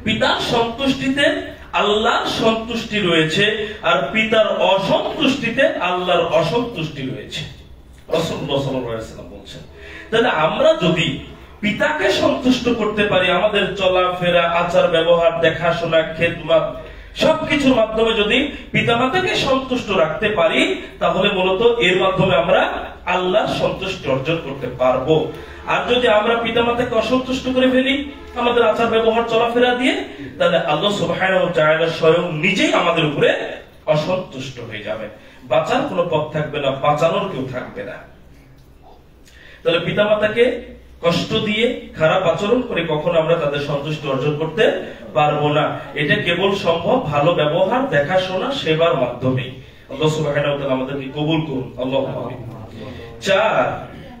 পিতার সন্তুষ্টিতে আল্লাহর সন্তুষ্টি রয়েছে, আর পিতার অসন্তুষ্টিতে আল্লাহর অসন্তুষ্টি রয়েছে, রাসূলুল্লাহ সাল্লাল্লাহু আলাইহি ওয়াসাল্লাম বলছেন। তাহলে আমরা যদি পিতাকে সন্তুষ্ট করতে পারি, আমাদের চলাফেরা, আচার ব্যবহার, দেখাশোনা, খেদমত সবকিছুর মাধ্যমে যদি পিতামাতাকে সন্তুষ্ট রাখতে পারি, তাহলে মূলত এর মাধ্যমে আমরা আল্লাহর সন্তুষ্টি অর্জন করতে পারবো। আর যদি আমরা পিতামাতাকে অসন্তুষ্ট করে ফেলি আমাদের আচার ব্যবহার চলাফেরা দিয়ে, তাহলে আল্লাহ সুবহানাহু ওয়া তাআলা স্বয়ং নিজেই আমাদের উপরে অসন্তুষ্ট হয়ে যাবে, বাঁচার কোনো পথ থাকবে না, বাঁচানোর কেউ থাকবে না। তাহলে পিতামাতাকে কষ্ট দিয়ে, খারাপ আচরণ করে কখনো আমরা তাদের সন্তুষ্টি অর্জন করতে পারবো না। এটা কেবল সম্ভব ভালো ব্যবহার, দেখাশোনা, সেবার মাধ্যমে। আল্লাহ সুবহানাহু ওয়া তাআলা আমাদেরকে কবুল করুন, আল্লাহুম্মা আমিন। 4,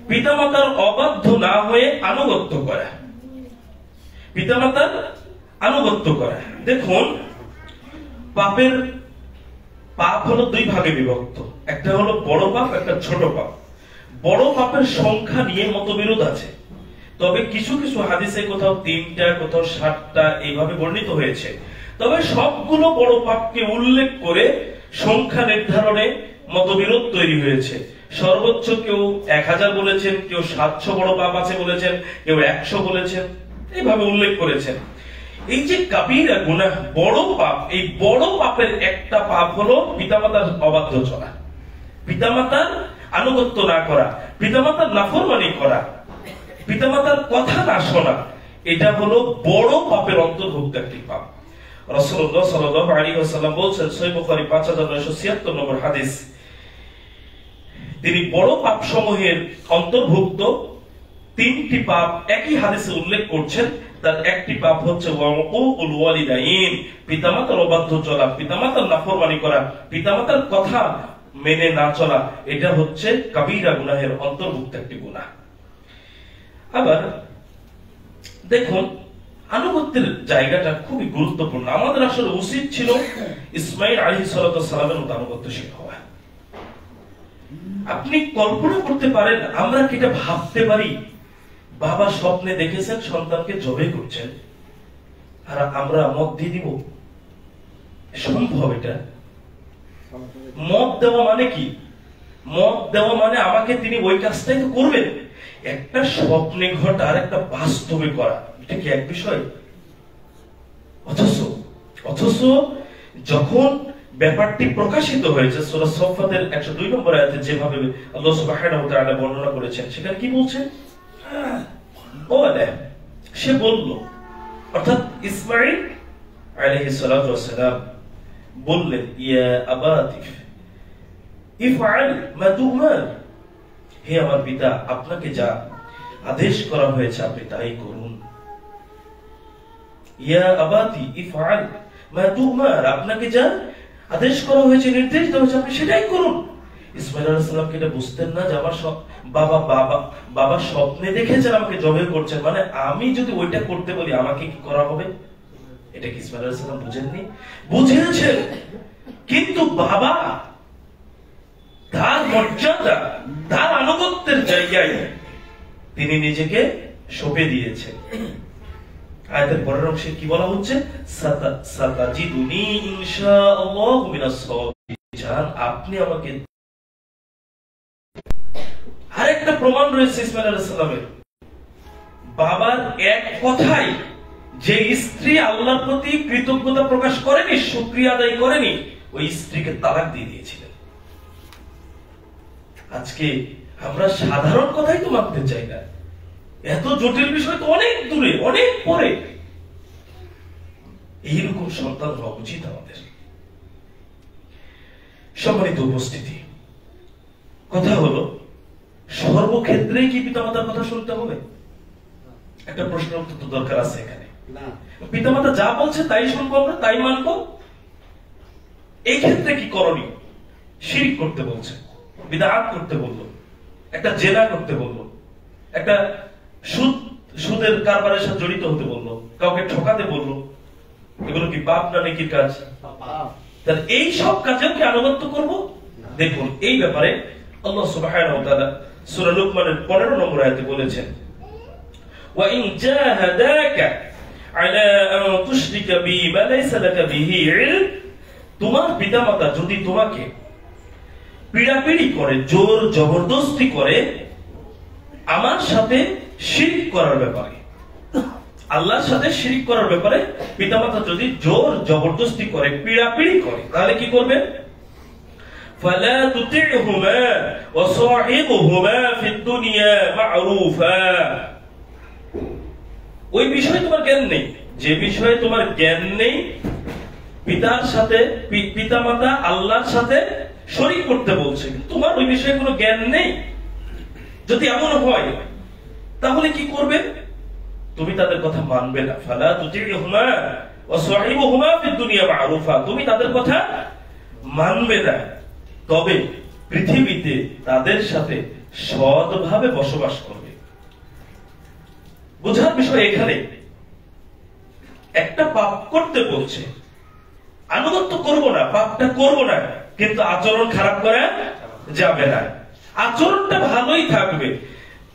পিতামাতার অবাধ্য না হয়ে আনুগত্য করা। পিতামাতার আনুগত্য করা। দেখুন, পাপ হলো 2 ভাগে বিভক্ত, একটা হলো বড় পাপ, একটা ছোট পাপ। বড় পাপের সংখ্যা নিয়ে মতবিরোধ আছে, তবে কিছু কিছু হাদিসে কোথাও 3টা, কোথাও 7টা এইভাবে বর্ণিত হয়েছে। তবে সবগুলো বড় পাপকে উল্লেখ করে সংখ্যা নির্ধারণে মতবিরোধ তৈরি হয়েছে। সর্বোচ্চ কেউ 1000 বলেছেন, কেউ 700 বড় পাপ আছে বলেছেন, কেউ 100 বলেছেন, এইভাবে উল্লেখ করেছেন। এই যে কাবীরা গুনাহ, বড় পাপ, এই বড় পাপের একটা পাপ হলো পিতামাতার অবাধ্য চলা, পিতামাতার আনুগত্য না করা, পিতামাতার নাফরমানি করা, পিতামাতার কথা না শোনা। এটা হলো বড় পাপের অন্তর্ভুক্ত একটি পাপ। রাসূলুল্লাহ সাল্লাল্লাহু আলাইহি ওয়াসাল্লাম বলছেন, সহিহ বুখারী 5976 নম্বর হাদিস, তিনি বড় পাপ সমূহের অন্তর্ভুক্ত 3টি পাপ একই হাদিসে উল্লেখ করছেন। তার একটি পাপ হচ্ছে ওয়াকুল ওয়ালিদাইন, পিতামাতার অবাধ্য চলা, পিতামাতার নাফরমানি করা, পিতামাতার কথা মেনে না চলা। এটা হচ্ছে কাবীরা গুনাহের অন্তর্ভুক্ত একটি গুনাহ। আবার দেখুন, আনুগত্যের জায়গাটা খুবই গুরুত্বপূর্ণ। আমাদের আসলে উচিত ছিল ইসমাঈল আলাইহিস সালামের মতো আনুগত্যশীল হওয়া। আপনি কল্পনা করতে পারেন, আমরা কি এটা ভাবতে পারি বাবা স্বপ্নে দেখেছেন সন্তানকে জবাই করছেন, আর আমরা মত দিয়ে দিব? সম্ভব এটা? মত দেওয়া মানে কি? মত দেওয়া মানে আমাকে তিনি ওই কাজটাই তো করবেন। একটা স্বপ্নে ঘটা আর একটা বাস্তবে করা, এটা কি এক বিষয়? অথচ যখন ব্যাপারটি প্রকাশিত হয়েছে সূরা সফফাতের 102 নম্বর আয়াতে, যেভাবে আল্লাহ সুবহানাহু ওয়া তাআলা বর্ণনা করেছেন, সেখানে কি বলছেন? সে বলল, অর্থাৎ ইসমাঈল আলাইহিস সালাতু ওয়াস সালাম বললেন, ইয়া আবাতিফ ইফআল মা তুমার, হে আমার পিতা, আপনাকে যা আদেশ করা হয়েছে আপনি তাই করুন। ইয়া আবাতি ইফআল মা তুমার, আপনাকে যা আদেশ করা হয়েছে, নির্দেশ দেওয়া হয়েছে, আপনি সেটাই করুন। ইসমাঈল আলাইহিস সালাম কি এটা বুঝতেন না যে আমার বাবা স্বপ্নে দেখেছেন আমাকে জবাই করছেন, মানে আমি যদি ওইটা করতে বলি আমাকে কি করা হবে? এটা কি ইসমাঈল আলাইহিস সালাম বুঝেননি? বুঝেছেন, কিন্তু বাবা তার মর্যাদা, তার আনুগত্যের জায়গায় তিনি নিজেকে সঁপে দিয়েছেন। আয়াতের পরের অংশে কি বলা হচ্ছে? সাতাজিদুনি ইনশাআল্লাহু মিনাস সাবিরিন, আপনি আমাকে। আরেকটা প্রমাণ রয়েছে ইসমাঈল আলাইহিস সালামের বাবার এক কথাই, যে স্ত্রী আল্লাহর প্রতি কৃতজ্ঞতা প্রকাশ করেনি, শুকরিয়া আদায় করেনি, ওই স্ত্রীকে তালাক দিয়ে দিয়েছিলেন। আজকে আমরা সাধারণ কথাই তো মানতে চাই না, এত জটিল বিষয় তো অনেক দূরে, অনেক পরে। এইরকম সন্তান হওয়া উচিত আমাদের। সম্মানিত উপস্থিতি, কথা হলো, সর্বক্ষেত্রে কি পিতামাতার কথা শুনতে হবে? একটা প্রশ্নের উত্তর তো দরকার আছে এখানে। পিতামাতা যা বলছে তাই শুনবো আমরা, তাই মানবো? এই ক্ষেত্রে কি করণীয়? শিরক করতে বলছে, বিদআত করতে বললো, একটা জেনা করতে বললো, একটা সুদের কারবারের সাথে জড়িত হতে বললো, কাউকে ঠকাতে বললো, এগুলো কি পাপ না নেকির কাজ? তাহলে এই সব কাজেও কি আনুগত্য করব? দেখুন, এই ব্যাপারে আল্লাহ সুবহানাহু ওয়া তাআলা সূরা লুকমানের 15 নম্বর আয়াতে বলেছেন, ওয়া ইন জাহাদাকা আলা আন তুশরিকা বি মা লাইসা লাকা বিহি ইলম, তোমার পিতামাতা যদি তোমাকে পীড়াপিড়ি করে, জোর জবরদস্তি করে আমার সাথে শিরক করার ব্যাপারে, আল্লাহর সাথে শিরক করার ব্যাপারে পিতামাতা যদি জোর জবরদস্তি করে, পীড়াপিড়ি করে, তাহলে কি করবে? ফালা তুতি'হুমা ওয়া সাহিবহুমা ফিদ দুনিয়া মা'রুফা, ওই বিষয়ে তোমার জ্ঞান নেই, যে বিষয়ে তোমার জ্ঞান নেই, পিতার সাথে পিতামাতা আল্লাহর সাথে শরীক করতে বলছে, তোমার ওই বিষয়ে কোনো জ্ঞান নেই, যদি এমন হয় তাহলে কি করবে? তুমি তাদের কথা মানবে না। ফালা তুতি'হুমা ওয়া সাহিবহুমা ফিদ দুনিয়া মা'রুফা, তুমি তাদের কথা মানবে না, তবে পৃথিবীতে তাদের সাথে সৎভাবে বসবাস করবে। বোঝার বিষয় এখানে, একটা পাপ করতে বলছে, আনুগত্য করব না, পাপটা করব না, কিন্তু আচরণ খারাপ করা যাবে না, আচরণটা ভালোই থাকবে,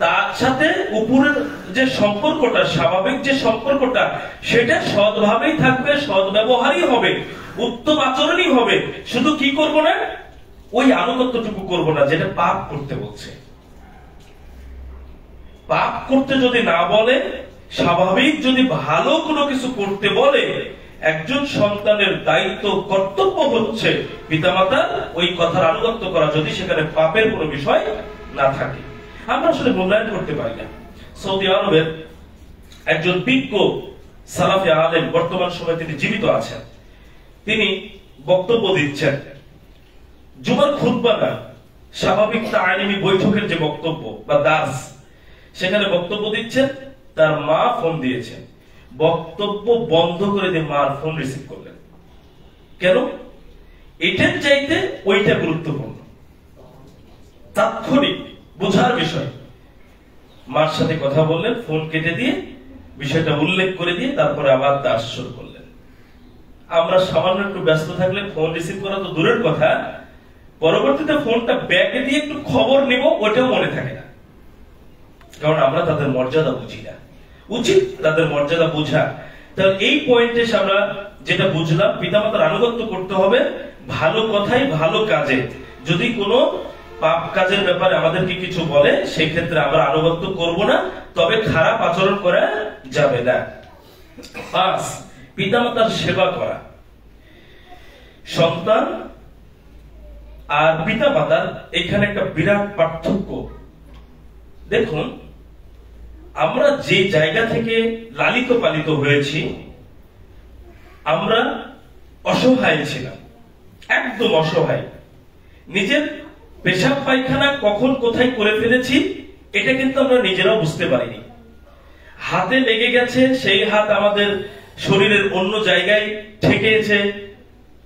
তার সাথে উপরের যে সম্পর্কটা, স্বাভাবিক যে সম্পর্কটা, সেটা সৎভাবেই থাকবে, সৎ ব্যবহারই হবে, উত্তম আচরণই হবে। শুধু কি করব না? ওই আনুগত্যটুকু করব না যেটা পাপ করতে বলছে। পাপ করতে যদি না বলে, স্বাভাবিক যদি ভালো কোনো কিছু করতে বলে, একজন সন্তানের দায়িত্ব, কর্তব্য হচ্ছে পিতামাতার ওই কথার আনুগত্য করা, যদি সেখানে পাপের কোনো বিষয় না থাকে। আমরা আসলে মূল্যায়ন করতে পারি না। সৌদি আরবের একজন বিজ্ঞ সালাফি আলেম, বর্তমান সময়ে তিনি জীবিত আছেন, তিনি বক্তব্য দিচ্ছেন, জুমার খুতবা না, স্বাভাবিক তালিমি বৈঠকের যে বক্তব্য বা দাস, সেখানে বক্তব্য দিচ্ছেন, তার মা ফোন দিয়েছেন, বক্তব্য বন্ধ করে দিয়ে মার ফোন রিসিভ করলেন। কেন? এটার চাইতে ওইটা গুরুত্বপূর্ণ, তাৎক্ষণিক বোঝার বিষয়। মার সাথে কথা বললেন, ফোন কেটে দিয়ে বিষয়টা উল্লেখ করে দিয়ে তারপরে আবার দাস শুরু করলেন। আমরা সামান্য একটু ব্যস্ত থাকলে ফোন রিসিভ করা তো দূরের কথা, পরবর্তীতে ফোনটা ব্যাগে দিয়ে একটু খবর নিব, ওটাও মনে থাকে না। কারণ আমরা তাদের মর্যাদা বুঝি না। উচিত তাদের মর্যাদা বোঝা। তাহলে এই পয়েন্টে আমরা যেটা বুঝলাম, পিতামাতার আনুগত্য করতে হবে ভালো কথাই ভালো কাজে। যদি কোনো পাপ কাজের ব্যাপারে আমাদেরকে কিছু বলে, সেই ক্ষেত্রে আমরা আনুগত্য করব না, তবে খারাপ আচরণ করা যাবে না। 5, পিতামাতার সেবা করা। সন্তান আর পিতামাতার এখানে একটা বিরাট পার্থক্য। দেখুন, আমরা যে জায়গা থেকে লালিত পালিত হয়েছি, আমরা অসহায় ছিলাম, একদম অসহায়। নিজের পেশাব পায়খানা কখন কোথায় করে ফেলেছি এটা কিন্তু আমরা নিজেরাও বুঝতে পারিনি। হাতে লেগে গেছে, সেই হাত আমাদের শরীরের অন্য জায়গায় ঠেকেছে,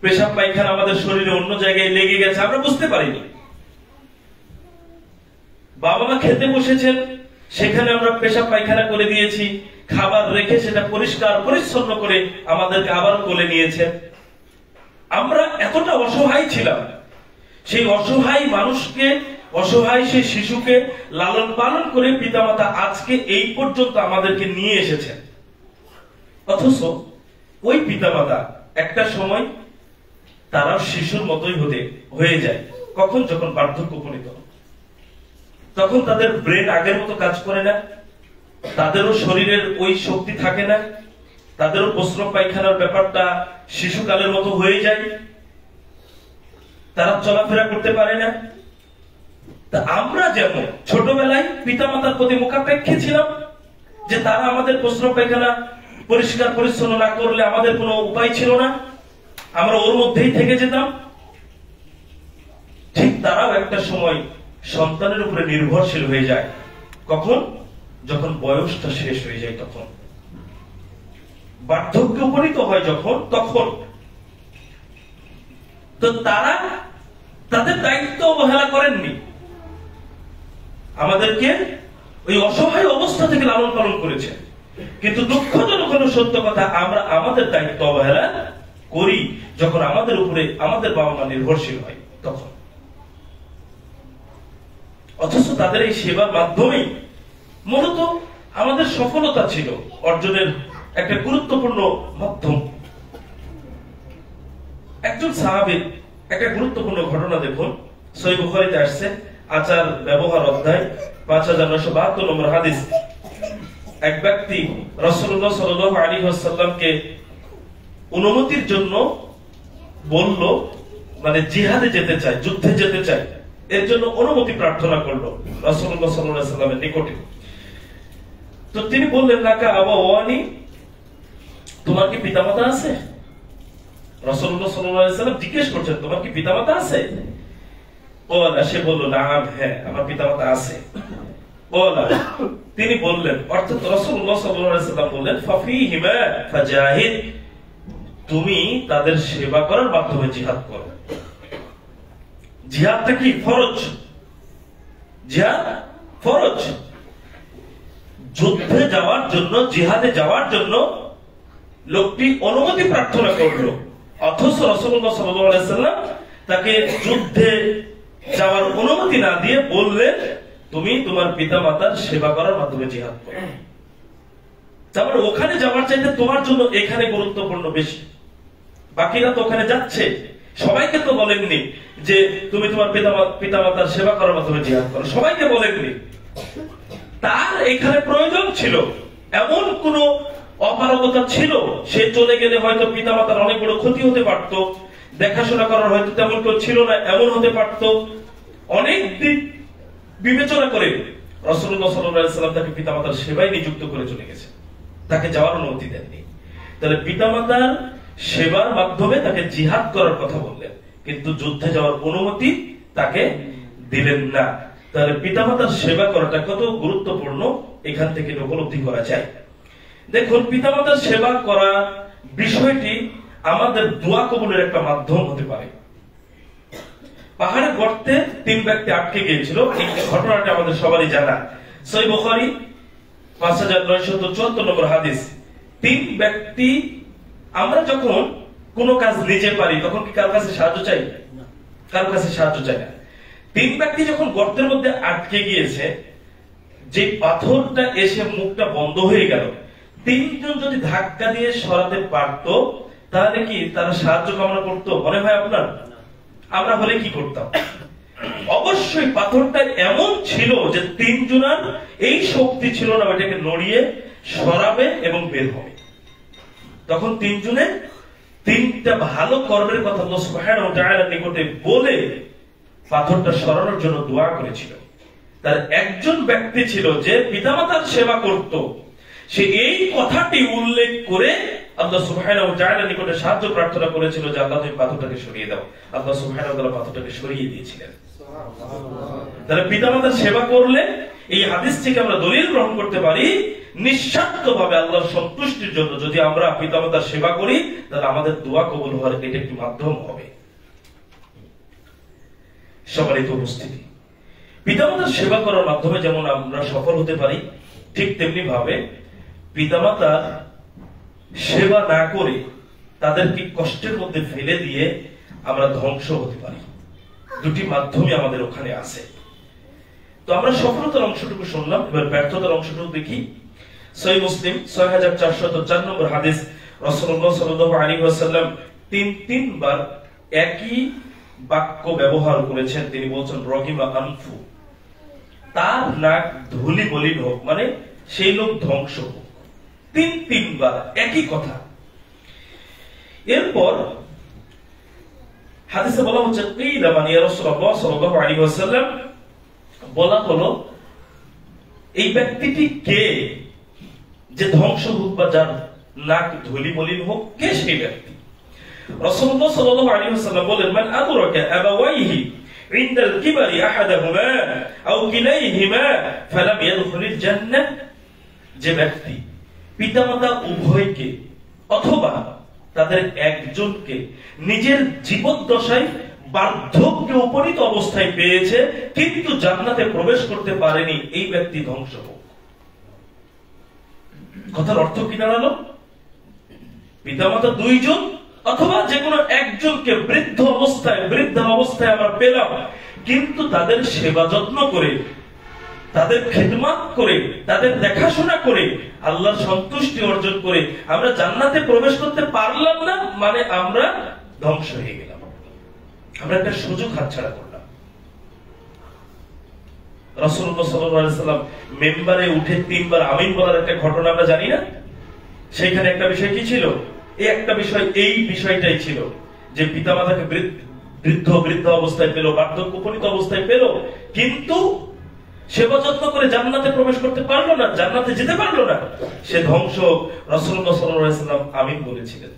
পেশাব পায়খানা আমাদের শরীরে অন্য জায়গায় লেগে গেছে, আমরা বুঝতে পারিনি। বাবা মা খেতে বসেছেন, সেখানে আমরা পেশাব পায়খানা করে দিয়েছি, খাবার রেখে সেটা পরিষ্কার পরিচ্ছন্ন করে আমাদেরকে আবার কোলে নিয়েছেন। আমরা এতটা অসহায় ছিলাম। সেই অসহায় মানুষকে, অসহায় সেই শিশুকে লালন পালন করে পিতামাতা আজকে এই পর্যন্ত আমাদেরকে নিয়ে এসেছেন। অথচ ওই পিতামাতা একটা সময় তারা শিশুর মতোই হয়ে যায়। কখন? যখন বার্ধক্য উপনীত, তখন তাদের ব্রেন আগের মতো কাজ করে না, তাদেরও শরীরের ওই শক্তি থাকে না, তাদেরও প্রস্রাব পায়খানার ব্যাপারটা শিশুকালের মতো হয়ে যায়, তারা চলাফেরা করতে পারে না। তা আমরা যেমন ছোটবেলায় পিতামাতার প্রতি মুখাপেক্ষী ছিলাম, যে তারা আমাদের প্রস্রাব পায়খানা পরিষ্কার পরিচ্ছন্ন না করলে আমাদের কোনো উপায় ছিল না, আমরা ওর মধ্যেই থেকে যেতাম। ঠিক তারাও একটা সময় সন্তানের উপরে নির্ভরশীল হয়ে যায়। কখন? যখন বয়সটা শেষ হয়ে যায়, তখন বার্ধক্যে উপনীত হয় যখন, তখন তো তারা তাদের দায়িত্ব অবহেলা করেননি, আমাদেরকে ওই অসহায় অবস্থা থেকে লালন পালন করেছে। কিন্তু দুঃখজনক হলো সত্য কথা, আমরা আমাদের দায়িত্ব অবহেলা করি যখন আমাদের উপরে আমাদের বাবা মা নির্ভরশীল হয় তখন। অথচ তাদের এই সেবার মাধ্যমেই মূলত আমাদের সফলতা ছিল অর্জনের একটা গুরুত্বপূর্ণ মাধ্যম। একজন সাহাবীর একটা গুরুত্বপূর্ণ ঘটনা দেখুন, সহিহ বুখারীতে আসছে, আচার ব্যবহার অধ্যায় 5972 নম্বর হাদিস। এক ব্যক্তি রাসূলুল্লাহ সাল্লাল্লাহু আলাইহি ওয়াসাল্লামকে অনুমতির জন্য বলল, মানে জিহাদে যেতে চায়, যুদ্ধে যেতে চায়, এর জন্য অনুমতি প্রার্থনা করলো রাসূলুল্লাহ সাল্লাল্লাহু আলাইহি ওয়াসাল্লামের নিকটে। তো তিনি বললেন, লাকা আবাওয়ানি, তোমার কি পিতামাতা আছে? রাসূলুল্লাহ সাল্লাল্লাহু আলাইহি ওয়াসাল্লাম জিজ্ঞেস করছেন, তোমার কি পিতামাতা আছে? ওলা, সে বলল, নাম, হ্যাঁ আমার পিতামাতা আছে। ওলা, তিনি বললেন, অর্থাৎ রাসূলুল্লাহ সাল্লাল্লাহু আলাইহি ওয়াসাল্লাম বললেন, ফাফিহিমা ফাজাহিদ, তুমি তাদের সেবা করার মাধ্যমে জিহাদ করো। জিহাদটা কি? ফরজ। জিহাদ ফরজ। যুদ্ধে যাওয়ার জন্য, জিহাদে যাওয়ার জন্য লোকটি অনুমতি প্রার্থনা করলো, অথচ রাসূলুল্লাহ সাল্লাল্লাহু আলাইহি ওয়াসাল্লাম তাকে যুদ্ধে যাওয়ার অনুমতি না দিয়ে বললেন, তুমি তোমার পিতামাতার সেবা করার মাধ্যমে জিহাদ করো। তারপরে ওখানে যাওয়ার চাইতে তোমার জন্য এখানে গুরুত্বপূর্ণ বেশি। বাকিরা তো ওখানে যাচ্ছে, সবাইকে তো বলেননি যে তুমি তোমার পিতামাতার সেবা করার মাধ্যমে জিহাদ করো, সবাইকে বলেননি। তার এখানে প্রয়োজন ছিল, এমন কোন অপারগতা ছিল, সে চলে গেলে হয়তো পিতামাতার অনেক বড় ক্ষতি হতে পারত, দেখাশোনা করার হয়তো তেমন কেউ ছিল না, এমন হতে পারত। অনেক দিক বিবেচনা করে রাসূলুল্লাহ সাল্লাল্লাহু আলাইহি ওয়াসাল্লাম তাকে পিতামাতার সেবায় নিযুক্ত করে চলে গেছে, তাকে যাওয়ার অনুমতি দেননি। তাহলে পিতামাতার সেবার মাধ্যমে তাকে জিহাদ করার কথা বললেন, কিন্তু যুদ্ধে যাওয়ার অনুমতি তাকে দিলেন না। তাহলে পিতামাতার সেবা করাটা কত গুরুত্বপূর্ণ এখান থেকে উপলব্ধি করা যায়। দেখুন, পিতামাতার সেবা করা বিষয়টি আমাদের দোয়া কবুলের একটা মাধ্যম হতে পারে। পাহাড়ের গর্তে 3 ব্যক্তি আটকে গিয়েছিল, এই ঘটনাটা আমাদের সবারই জানা। সহিহ বুখারী 5974 নম্বর হাদিস। 3 ব্যক্তি, আমরা যখন কোনো কাজ নিজে পারি তখন কি কারোর কাছে সাহায্য চাই? কারোর কাছে সাহায্য চাই না। 3 ব্যক্তি যখন গর্তের মধ্যে আটকে গিয়েছে, যে পাথরটা এসে মুখটা বন্ধ হয়ে গেল, তিনজন যদি ধাক্কা দিয়ে সরাতে পারত তাহলে কি তারা সাহায্য কামনা করতো? মনে হয় আপনার? আমরা হলে কি করতাম? অবশ্যই পাথরটা এমন ছিল যে তিনজনের এই শক্তি ছিল না ওইটাকে নড়িয়ে সরাবে এবং বের হবে। তখন তিনজনে তিনটা ভালো কর্মের কথা আল্লাহ সুবহানাহু ওয়া তাআলার নিকটে বলে পাথরটা সরানোর জন্য দোয়া করেছিল। তার একজন ব্যক্তি ছিল যে পিতামাতার সেবা করত, সে এই কথাটি উল্লেখ করে আল্লাহ সুবহানাহু ওয়া তাআলার নিকটে সাহায্য প্রার্থনা করেছিল যে আল্লাহ তুমি পাথরটাকে সরিয়ে দাও। আল্লাহ সুবহানাহু ওয়া তাআলা পাথরটাকে সরিয়ে দিয়েছিলেন। তাহলে পিতামাতার সেবা করলে এই হাদিস থেকে আমরা দলিল গ্রহণ করতে পারি নিঃস্বার্থভাবে আল্লাহর সন্তুষ্টির জন্য যদি আমরা পিতামাতার সেবা করি তাহলে আমাদের দোয়া কবুল হওয়ার এটা একটি মাধ্যম হবে। সম্মানিত উপস্থিতি, পিতামাতার সেবা করার মাধ্যমে যেমন আমরা সফল হতে পারি, ঠিক তেমনি ভাবে পিতামাতার সেবা না করে তাদেরকে কষ্টের মধ্যে ফেলে দিয়ে আমরা ধ্বংস হতে পারি। দুটি মাধ্যমে আমাদের ওখানে আছে। তো আমরা সফলতার অংশটুকু শুনলাম, এবার ব্যর্থতার অংশটুকু দেখি। সহিহ মুসলিম 6404 নম্বর হাদিস, রাসূলুল্লাহ সাল্লাল্লাহু আলাইহি ওয়াসাল্লাম তিনবার একই বাক্য ব্যবহার করেছেন। তিনি বলছেন রগিমা আনফু, তার নাক ধুলি মলিন হোক, মানে সেই লোক ধ্বংস হোক। তিনবার একই কথা। এরপর হাদিসে বলা হচ্ছে কিলা মান ইয়া রাসূলুল্লাহ সাল্লাল্লাহু আলাইহি ওয়াসাল্লাম, বলা হলো এই ব্যক্তিটি কে যে ধ্বংস হোক বা যার নাক ধুলি মলিন হোক, কে সেই ব্যক্তি? রাসূলুল্লাহ সাল্লাল্লাহু আলাইহি ওয়াসাল্লাম বলেন মান আদরাকা আবাওয়াইহি ইনদাল কিবারি আহাদাহুমা আও কিলাইহিমা ফালাম ইয়াদখুলিল জান্নাহ, যে ব্যক্তি পিতামাতা উভয়কে অথবা তাদের একজনকে নিজের জীবদ্দশায় বার্ধক্যে উপনীত অবস্থায় পেয়েছে কিন্তু জান্নাতে প্রবেশ করতে পারেনি, এই ব্যক্তি ধ্বংস হোক। কথার অর্থ কি দাঁড়ালো? পিতামাতা দুইজন অথবা যে কোনো একজনকে বৃদ্ধা অবস্থায় আমরা পেলাম, কিন্তু তাদের সেবা যত্ন করে, তাদের খেদমত করে, তাদের দেখাশোনা করে, আল্লাহর সন্তুষ্টি অর্জন করে আমরা জান্নাতে প্রবেশ করতে পারলাম না, মানে আমরা ধ্বংস হয়ে গেলাম। আমরা একটা সুযোগ হাতছাড়া করলাম। রাসূলুল্লাহ সাল্লাল্লাহু আলাইহি ওয়াসাল্লাম মেম্বারে উঠে তিনবার আমিন বলার একটা ঘটনা আমরা জানি না? সেইখানে একটা বিষয় কি ছিল? এই বিষয়টাই ছিল যে পিতামাতাকে বৃদ্ধ অবস্থায় পেল, বার্ধক্য উপনীত অবস্থায় পেল, কিন্তু সেবা যত্ন করে জান্নাতে প্রবেশ করতে পারলো না, জান্নাতে যেতে পারলো না, সে ধ্বংস। রাসূলুল্লাহ সাল্লাল্লাহু আলাইহি ওয়াসাল্লাম আমিন বলেছিলেন।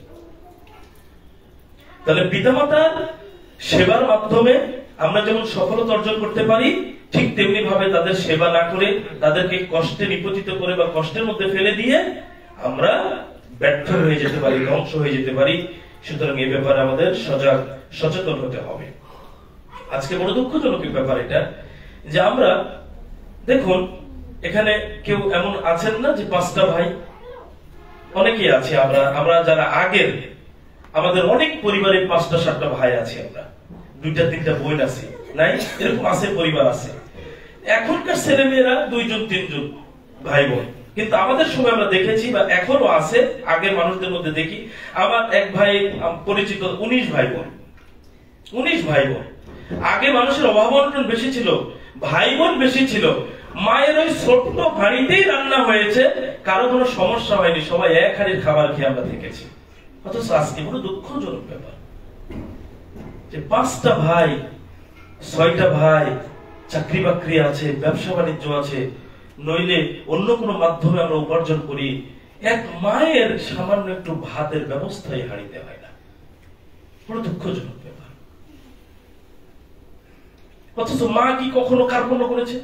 তাহলে পিতামাতার সেবার মাধ্যমে আমরা যেমন সফলতা অর্জন করতে পারি, ঠিক তেমনি ভাবে তাদের সেবা না করে তাদেরকে কষ্টে নিপতিত করে বা কষ্টের মধ্যে ফেলে দিয়ে আমরা ব্যর্থ হয়ে যেতে পারি, ধ্বংস হয়ে যেতে পারি। সুতরাং এই ব্যাপারে আমাদের সচেতন হতে হবে। আজকে বড় দুঃখজনক ব্যাপার এটা যে আমরা দেখুন এখানে কেউ এমন আছেন না যে 5টা ভাই? অনেকেই আছে। আমরা যারা আগের, আমাদের অনেক পরিবারে 5টা 7টা ভাই আছে, আমরা 2টা 3টা বোন আছে, নাই? এরকম আছে, পরিবার আছে। এখনকার ছেলে মেয়েরা 2জন 3জন ভাই বোন, কিন্তু আমাদের সময় আমরা দেখেছি বা এখনো আছে, আগের মানুষদের মধ্যে দেখি আমার এক ভাই পরিচিত 19 ভাই বোন। 19 ভাই বোন। আগে মানুষের অভাব অনটন বেশি ছিল, ভাই বোন বেশি ছিল, মায়ের ওই ছোট্ট হাঁড়িতেই রান্না হয়েছে, কারো কোনো সমস্যা হয়নি, সবাই এক হাঁড়ির খাবার খেয়ে আমরা দেখেছি। অথচ আজকে বড় দুঃখজনক ব্যাপার যে 5টা ভাই 6টা ভাই চাকরি বাকরি আছে, ব্যবসা বাণিজ্য আছে, নইলে অন্য কোনো মাধ্যমে আমরা উপার্জন করি, এক মায়ের সামান্য একটু ভাতের ব্যবস্থাই হারিতে হয় না। বড় দুঃখজনক ব্যাপার। অথচ মা কি কখনো কার্পণ্য করেছে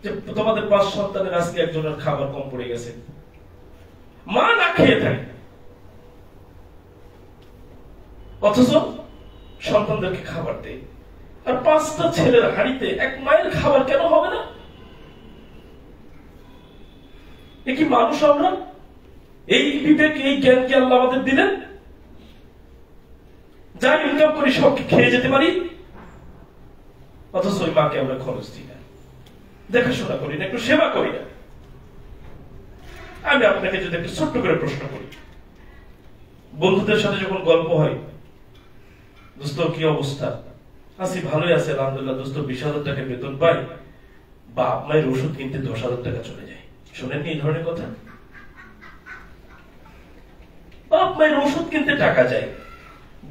যে তোমাদের 5 সন্তানের আজকে একজনের খাবার কম পড়ে গেছে? মা না খেয়ে থাকে, অথচ সন্তানদেরকে খাবার দেয়। আর 5টা ছেলের হাড়িতে এক মায়ের খাবার কেন হবে না? এ কি মানুষ আমরা? এই বিবেক, এই জ্ঞান কি আল্লাহ আমাদের দিলেন? যা ইনকাম করি সব খেয়ে যেতে পারি, অথচ ওই মাকে আমরা খরচ দিই না। দেখাশোনা করি না, একটু সেবা করি না? আমি আপনাকে যদি একটু ছোট্ট করে প্রশ্ন করি, বন্ধুদের সাথে যখন গল্প হয়, দোস্ত কি অবস্থা? আছি, ভালোই আছে আলহামদুলিল্লাহ। দোস্ত 20,000 টাকা বেতন পাই, বাপ মায়ের ওষুধ কিনতে 10,000 টাকা চলে যায়। শোনেননি এই ধরনের কথা? বাপ মায়ের ওষুধ কিনতে টাকা যায়,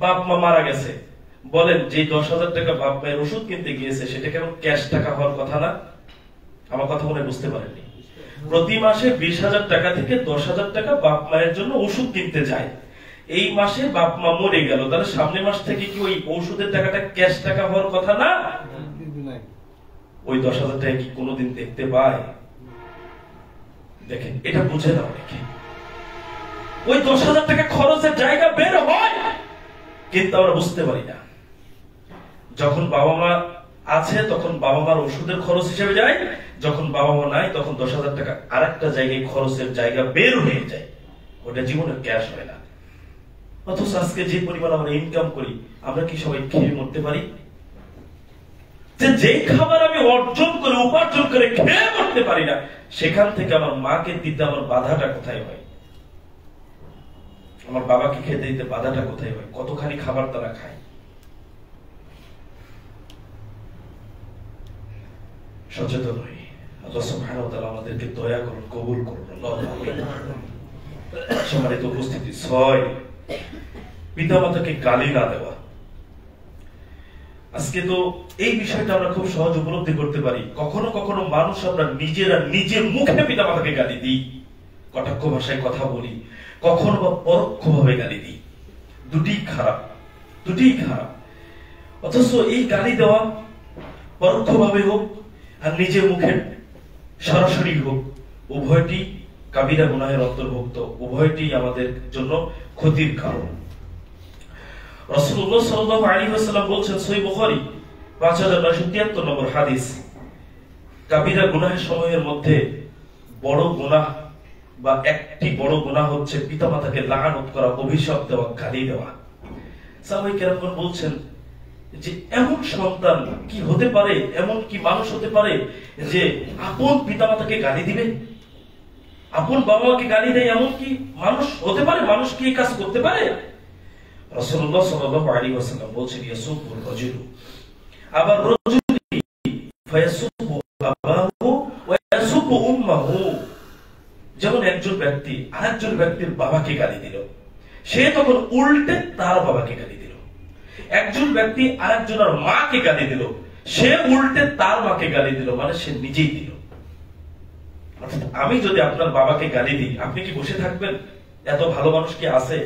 বাপ মা মারা গেছে, বলেন যে 10,000 টাকা বাপ মায়ের ওষুধ কিনতে গিয়েছে সেটা কেন ক্যাশ টাকা হওয়ার কথা না? আমার কথা মনে বুঝতে পারেননি? প্রতি মাসে 20,000 টাকা থেকে 10,000 টাকা বাপ মায়ের জন্য ওষুধ কিনতে যায়। এই মাসে বাপ মা মরে গেল, তাহলে সামনের মাস থেকে কি ওই ওষুধের টাকাটা ক্যাশ টাকা হওয়ার কথা না? ওই 10,000 টাকা কি কোনোদিন দেখতে পায়? দেখেন, এটা বুঝে না অনেকে। ওই 10,000 টাকা খরচের জায়গা বের হয়, কিন্তু আমরা বুঝতে পারি না। যখন বাবা মা আছে তখন বাবা মার ওষুধের খরচ হিসেবে যায়, যখন বাবা মা নাই তখন 10,000 টাকা আরেকটা জায়গায় খরচের জায়গা বের হয়ে যায়, ওটা জীবনে ক্যাশ হয় না। অথচ আজকে যে পরিমাণ আমরা ইনকাম করি, আমরা কি সবাই খেয়ে মরতে পারি? যে খাবার আমি অর্জন করে উপার্জন করে খেয়ে মরতে পারি না, সেখান থেকে আমার মাকে দিতে আমার বাধাটা কোথায় হয়? আমার বাবাকে খেতে দিতে বাধাটা কোথায় হয়? কতখানি খাবার তারা খায়? সচেতন হই। আল্লাহ সুবহানাহু ওয়া তাআলা আমাদেরকে দয়া করুন, কবুল করুন। সম্মানিত উপস্থিতি, 6, পিতামাতাকে গালি না দেওয়া। আজকে তো এই বিষয়টা আমরা খুব সহজ উপলব্ধি করতে পারি। কখনো কখনো মানুষ আমরা নিজেরা নিজের মুখে পিতামাতাকে গালি দিই, কটাক্ষ ভাষায় কথা বলি, কখনো বা পরোক্ষভাবে গালি দিই। দুটিই খারাপ, দুটিই খারাপ। অথচ এই গালি দেওয়া পরোক্ষভাবে হোক আর নিজের মুখে সরাসরি হোক, উভয়টি কাবিরা গুনাহের অন্তর্ভুক্ত, উভয়টি আমাদের জন্য ক্ষতির কারণ। রাসূলুল্লাহ সাল্লাল্লাহু আলাইহি ওয়াসাল্লাম বলেছেন, সহিহ বুখারী 5973 নম্বর হাদিস, কাবিরা গুনাহের সমূহের মধ্যে বড় গুনাহ বা একটি বড় গুনাহ হচ্ছে পিতামাতাকে লাআনত করা, অভিশাপ দেওয়া, গালি দেওয়া। সাহাবায়ে কেরামগণ বলছেন যে এমন সন্তান কি হতে পারে, এমন কি মানুষ হতে পারে যে আপন পিতামাতাকে গালি দিবে, আপন বাবা মাকে গালি দেয়? এমন কি মানুষ হতে পারে? মানুষ কি এই কাজ করতে পারে? রাসূলুল্লাহ সাল্লাল্লাহু আলাইহি ওয়াসাল্লাম বলেছেন, ইয়াসুবুর রাজুলু আবার রাজুলি ফায়াসুবু আবাহু ওয়া ইয়াসুবু উম্মাহু। যেমন একজন ব্যক্তি আরেকজন ব্যক্তির বাবাকে গালি দিল, সে তখন উল্টে তার বাবাকে গালি দিল। একজন ব্যক্তি আরেকজনের মাকে গালি দিল, সে উল্টে তার মাকে গালি দিল, মানে সে নিজেই দিল। আমি যদি আপনার বাবাকে গালি দিই, আপনি কি বসে থাকবেন? এত ভালো মানুষ কি আছে?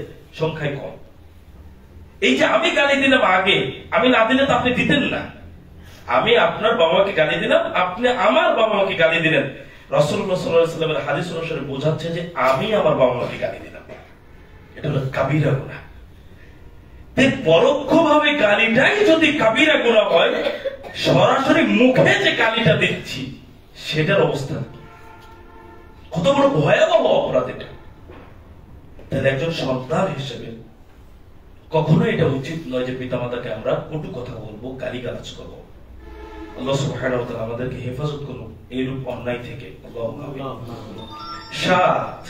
সংখ্যায় কম। এই যে আমি গালি দিলাম আগে, আমি না দিলে তো আপনি দিতেন না। আমি আপনার বাবা মাকে গালি দিলাম, আপনি আমার বাবা মাকে গালি দিলেন। রাসূলুল্লাহ সাল্লাল্লাহু আলাইহি ওয়াসাল্লামের হাদিস অনুসারে বোঝাচ্ছে যে আমি আমার বাবা মাকে গালি দিলাম, এটা হলো কাবিরা গুনাহ। পরোক্ষভাবে গালিটাই যদি কাবিরা গুনাহ হয়, সরাসরি মুখে যে গালিটা দিচ্ছি সেটার অবস্থা কত বড় ভয়াবহ অপরাধ এটা। তাহলে একজন সন্তান হিসেবে কখনো এটা উচিত নয় যে পিতামাতাকে আমরা কটু কথা বলবো, গালিগালাজ করবো। আল্লাহ সুবহানাহু ওয়া তাআলা আমাদেরকে হেফাজত করুন এইরূপ অন্যায় থেকে। আল্লাহুম্মা আমিন। 7,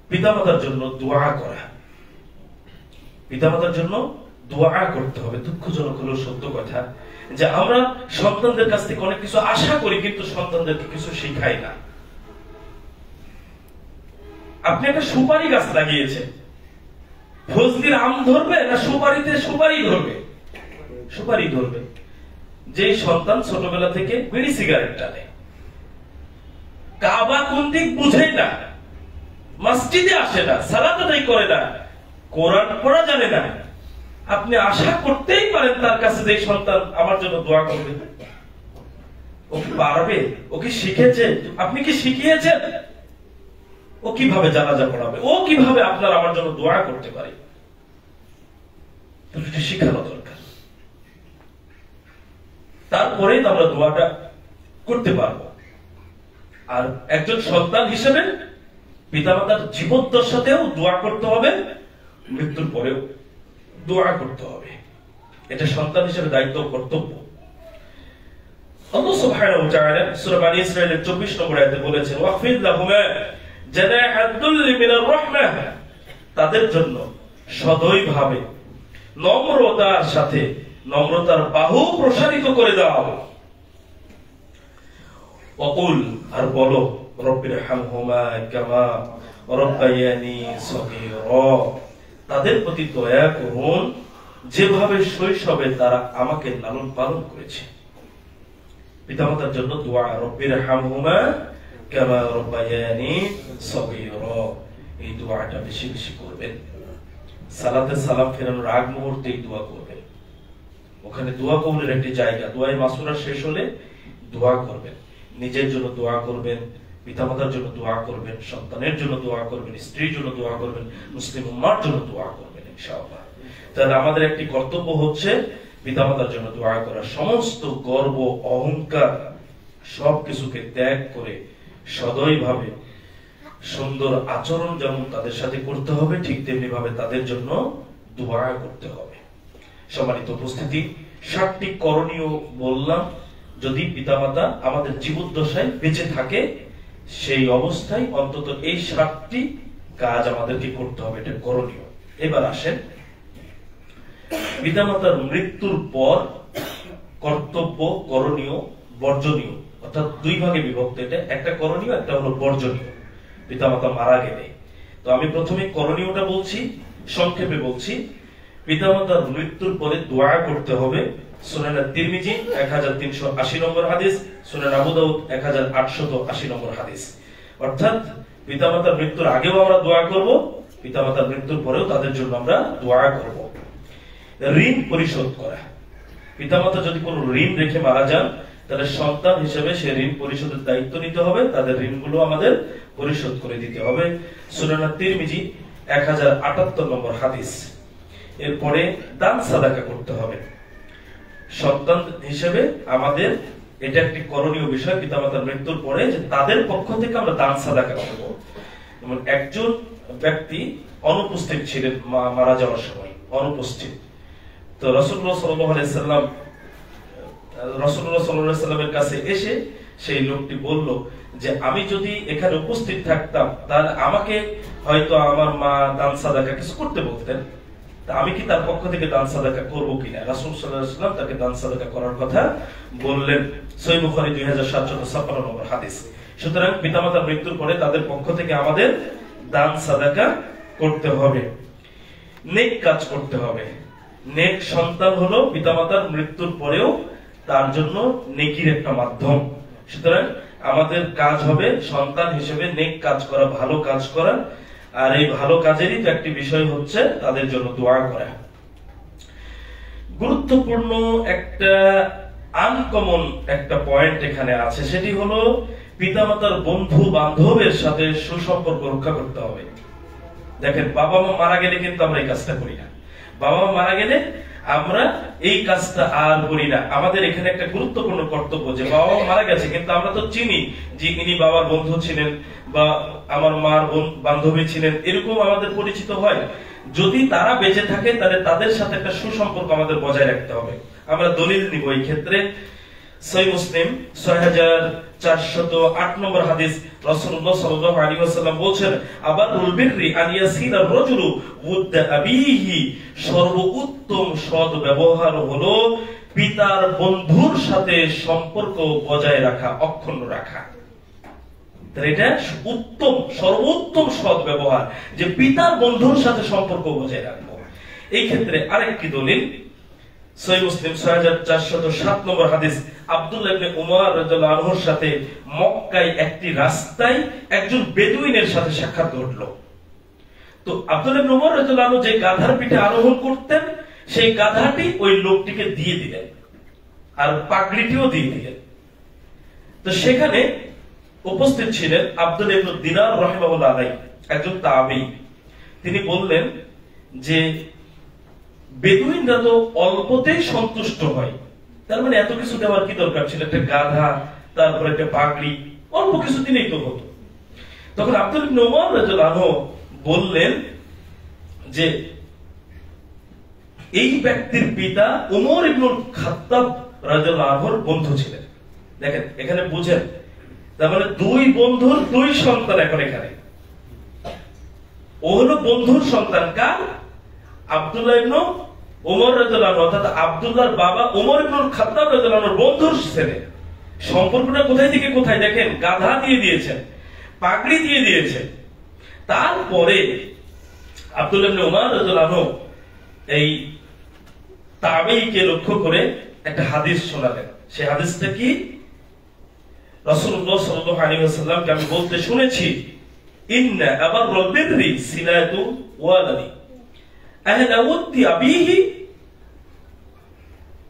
পিতামাতার জন্য দোয়া করা। পিতামাতার জন্য দোয়া করতে হবে। দুঃখজনক হলেও সত্য কথা যে আমরা সন্তানদের কাছ থেকে অনেক কিছু আশা করি, কিন্তু সন্তানদেরকে কিছু শেখাই না। আপনি একটা সুপারি গাছ লাগিয়েছেন, ফজলির আম ধরবে না সুপারিতে সুপারি ধরবে? সুপারি ধরবে। যে সন্তান ছোটবেলা থেকে বিড়ি সিগারেট টানে, কাবা কোন দিক বুঝে না, মসজিদে আসে না, সালাত আদায় করে না, কোরআন পড়া জানে না, আপনি আশা করতেই পারেন তার কাছে যে সন্তান আমার জন্য দোয়া করবে। ও কি পারবে? ও কি শিখেছে? আপনি কি শিখিয়েছেন? ও কিভাবে জানাজা পড়াবে? ও কিভাবে আপনার আমার জন্য দোয়া করতে পারে? শিখানো দরকার, তারপরেই তো আমরা দোয়াটা করতে পারবো। আর একজন সন্তান হিসেবে পিতামাতার জীবদ্দশাতেও দোয়া করতে হবে, মৃত্যুর পরেও দোয়া করতে হবে। এটা সন্তান হিসেবে দায়িত্ব, কর্তব্য। আল্লাহ সুবহানাহু ওয়া তাআলা সূরা বনী ইসরাঈলের 24 নম্বর আয়াতে বলেছেন ওয়াখফিদ লাহুমা জানাহাদ দুল্লি মিনার রাহমাহ, তাদের জন্য সদয়ভাবে নম্রতার সাথে নম্রতার বাহু প্রসারিত করে দাও। ওয়াকুল, আর বলো রব্বিরহামহুমা কামা রাব্বায়ানি সগীরা, তাদের প্রতি দয়া করুন যেভাবে শৈশবে তারা আমাকে লালন পালন করেছে। পিতামাতার জন্য দোয়া, রব্বিরহামহুমা কামা রাব্বায়ানি সগীরা, এই দোয়াটা বেশি বেশি করবেন। সালাতে সালাম ফেরানোর আগ মুহূর্তে এই দোয়া করবেন। ওখানে দোয়া কবুলের একটি জায়গা, দোয়ায়ে মাসুরা শেষ হলে দোয়া করবেন, নিজের জন্য দোয়া করবেন, পিতামাতার জন্য দোয়া করবেন, সন্তানের জন্য দোয়া করবেন, স্ত্রীর জন্য দোয়া করবেন, মুসলিম উম্মার জন্য দোয়া করবেন ইনশাআল্লাহ। তাহলে আমাদের একটি কর্তব্য হচ্ছে পিতামাতার জন্য দোয়া করা। সমস্ত গর্ব অহংকার সবকিছুকে ত্যাগ করে সদয়ভাবে সুন্দর আচরণ যেমন তাদের সাথে করতে হবে, ঠিক তেমনি ভাবে তাদের জন্য দোয়া করতে হবে। সম্মানিত উপস্থিতি, 7টি করণীয় বললাম। যদি পিতামাতা আমাদের জীবদ্দশায় বেঁচে থাকে সেই অবস্থায় অন্তত এই 7টি কাজ আমাদেরকে করতে হবে, এটা করণীয়। এবার আসেন পিতামাতার মৃত্যুর পর কর্তব্য, করণীয়, বর্জনীয়, অর্থাৎ 2 ভাগে বিভক্ত। এটা একটা করণীয়, একটা হলো বর্জনীয়। পিতামাতা মারা গেলে তো আমি প্রথমে করণীয়টা বলছি, সংক্ষেপে বলছি। পিতামাতার মৃত্যুর পরে দোয়া করতে হবে। সুনান তিরমিজি 1380 নম্বর হাদিস, সুনান আবু দাউদ 1880 নম্বর হাদিস। অর্থাৎ পিতামাতার মৃত্যুর আগেও আমরা দোয়া করব, পিতামাতার মৃত্যুর পরেও তাদের জন্য আমরা দোয়া করব। ঋণ পরিশোধ করা, পিতামাতা যদি কোনো ঋণ রেখে মারা যান তাহলে সন্তান হিসেবে সে ঋণ পরিশোধের দায়িত্ব নিতে হবে, তাদের ঋণগুলো আমাদের পরিশোধ করে দিতে হবে। সুনান তিরমিজি 1078 নম্বর হাদিস। এরপরে দান সাদাকা করতে হবে। সন্তান হিসেবে আমাদের এটা একটি করণীয় বিষয় পিতামাতার মৃত্যুর পরে, যে তাদের পক্ষ থেকে আমরা দান সাদাকা করব। যেমন একজন ব্যক্তি অনুপস্থিত ছিলেন মারা যাওয়ার সময়, অনুপস্থিত। তো রাসূলুল্লাহ সাল্লাল্লাহু আলাইহি সাল্লামের কাছে এসে সেই লোকটি বলল যে আমি যদি এখানে উপস্থিত থাকতাম তাহলে আমাকে হয়তো আমার মা দান সাদাকা কিছু করতে বলতেন, তা আমি কি তার পক্ষ থেকে দান সাদাকা করব কিনা। রাসূল সাল্লাল্লাহু আলাইহি ওয়াসাল্লাম তাকে দান সাদাকা করার কথা বললেন। সহিহ বুখারী 2756 নম্বর হাদিস। সুতরাং পিতামাতার মৃত্যুর পরে তাদের পক্ষ থেকে আমাদের দান সাদাকা করতে হবে, নেক কাজ করতে হবে। নেক সন্তান হলো পিতামাতার মৃত্যুর পরেও তার জন্য নেকির একটা মাধ্যম। সুতরাং আমাদের কাজ হবে সন্তান হিসেবে নেক কাজ করা, ভালো কাজ করা। আর এই ভালো কাজেরই তো একটি বিষয় হচ্ছে তাদের জন্য দোয়া করা। গুরুত্বপূর্ণ একটা আনকমন একটা পয়েন্ট এখানে আছে, সেটি হলো পিতামাতার বন্ধু বান্ধবের সাথে সুসম্পর্ক রক্ষা করতে হবে। দেখেন, বাবা মা মারা গেলে কিন্তু আমরা এই কাজটা করি না। বাবা মা মারা গেলে আমরা এই কাজটা আর করি না। আমাদের এখানে একটা গুরুত্বপূর্ণ কর্তব্য যে বাবা মা মারা গেছে কিন্তু আমরা তো চিনি যে ইনি বাবার বন্ধু ছিলেন বা আমার মার বান্ধবী ছিলেন, এরকম আমাদের পরিচিত হয়। যদি তারা বেঁচে থাকে তাহলে তাদের সাথে একটা সুসম্পর্ক আমাদের বজায় রাখতে হবে। আমরা দলিল নিব এই ক্ষেত্রে। সহিহ মুসলিম 6408 নম্বর হাদিস। রাসূলুল্লাহ সাল্লাল্লাহু আলাইহি ওয়াসাল্লাম বলেন, আবারুল বিররি আন ইয়াসিরা রাজুলু উদ্দা আবিহি, সর্বোত্তম সৎ ব্যবহার হলো পিতার বন্ধুর সাথে সম্পর্ক বজায় রাখা, অক্ষুণ্ণ রাখা। এটা উত্তম, সর্বোত্তম সৎ ব্যবহার, যে পিতার বন্ধুর সাথে সম্পর্ক বজায় রাখবো। এই ক্ষেত্রে আরেকটি দলিল, সহিহ মুসলিম 6407 নম্বর হাদিস। আব্দুল্লাহ ইবনে উমর রাদিয়াল্লাহু আনহুর সাথে মক্কায় একটি রাস্তায় একজন বেদুইনের সাথে সাক্ষাৎ ঘটলো। তো আব্দুল্লাহ ইবনে উমর রাদিয়াল্লাহু আনহু যে গাধার পিঠে আরোহণ করতেন সেই গাধাটি ওই লোকটিকে দিয়ে দিলেন, আর পাগড়িটিও দিয়ে দিলেন। তো সেখানে উপস্থিত ছিলেন আব্দুল্লাহ ইবনে দিনার রাহিমাহুল্লাহ আলাইহি, একজন তাবী। তিনি বললেন যে বেদুইনরা তো অল্পতেই সন্তুষ্ট হয়, তার মানে এত কিছু দেওয়ার কি দরকার ছিল? একটা গাধা, তারপর একটা পাগড়ি, অল্প কিছু দিলেই তো হতো। তখন আব্দুল্লাহ ইবনে উমর রাদিয়াল্লাহু আনহু বললেন যে এই ব্যক্তির পিতা উমর ইবনুল খাত্তাব রাদিয়াল্লাহু আনহুর বন্ধু ছিলেন। দেখেন এখানে বুঝেন, তার মানে দুই বন্ধুর দুই সন্তান এখন এখানে। ও হলো বন্ধুর সন্তান কার? আব্দুল্লাহ ইবনে ওমর রাদিয়াল্লাহু আনহু, অর্থাৎ আব্দুল্লাহর বাবা ওমর ইবনে খাত্তাব রাদিয়াল্লাহু আনহুর বন্ধুর ছেলে। সম্পর্কটা কোথায় থেকে কোথায় দেখেন, গাধা দিয়ে দিয়েছেন, পাগড়ি দিয়ে দিয়েছেন। তারপরে আব্দুল্লাহ ইবনে ওমর রাদিয়াল্লাহু আনহু এই তাবেঈকে লক্ষ্য করে একটা হাদিস শোনালেন। সেই হাদিসটা কি? রাসূলুল্লাহ সাল্লাল্লাহু আলাইহি ওয়াসাল্লামকে আমি বলতে শুনেছি, ইন্না আবারুল বিররি সিলাতু ওয়ালাদি আহলা উদ্দি আবিহি।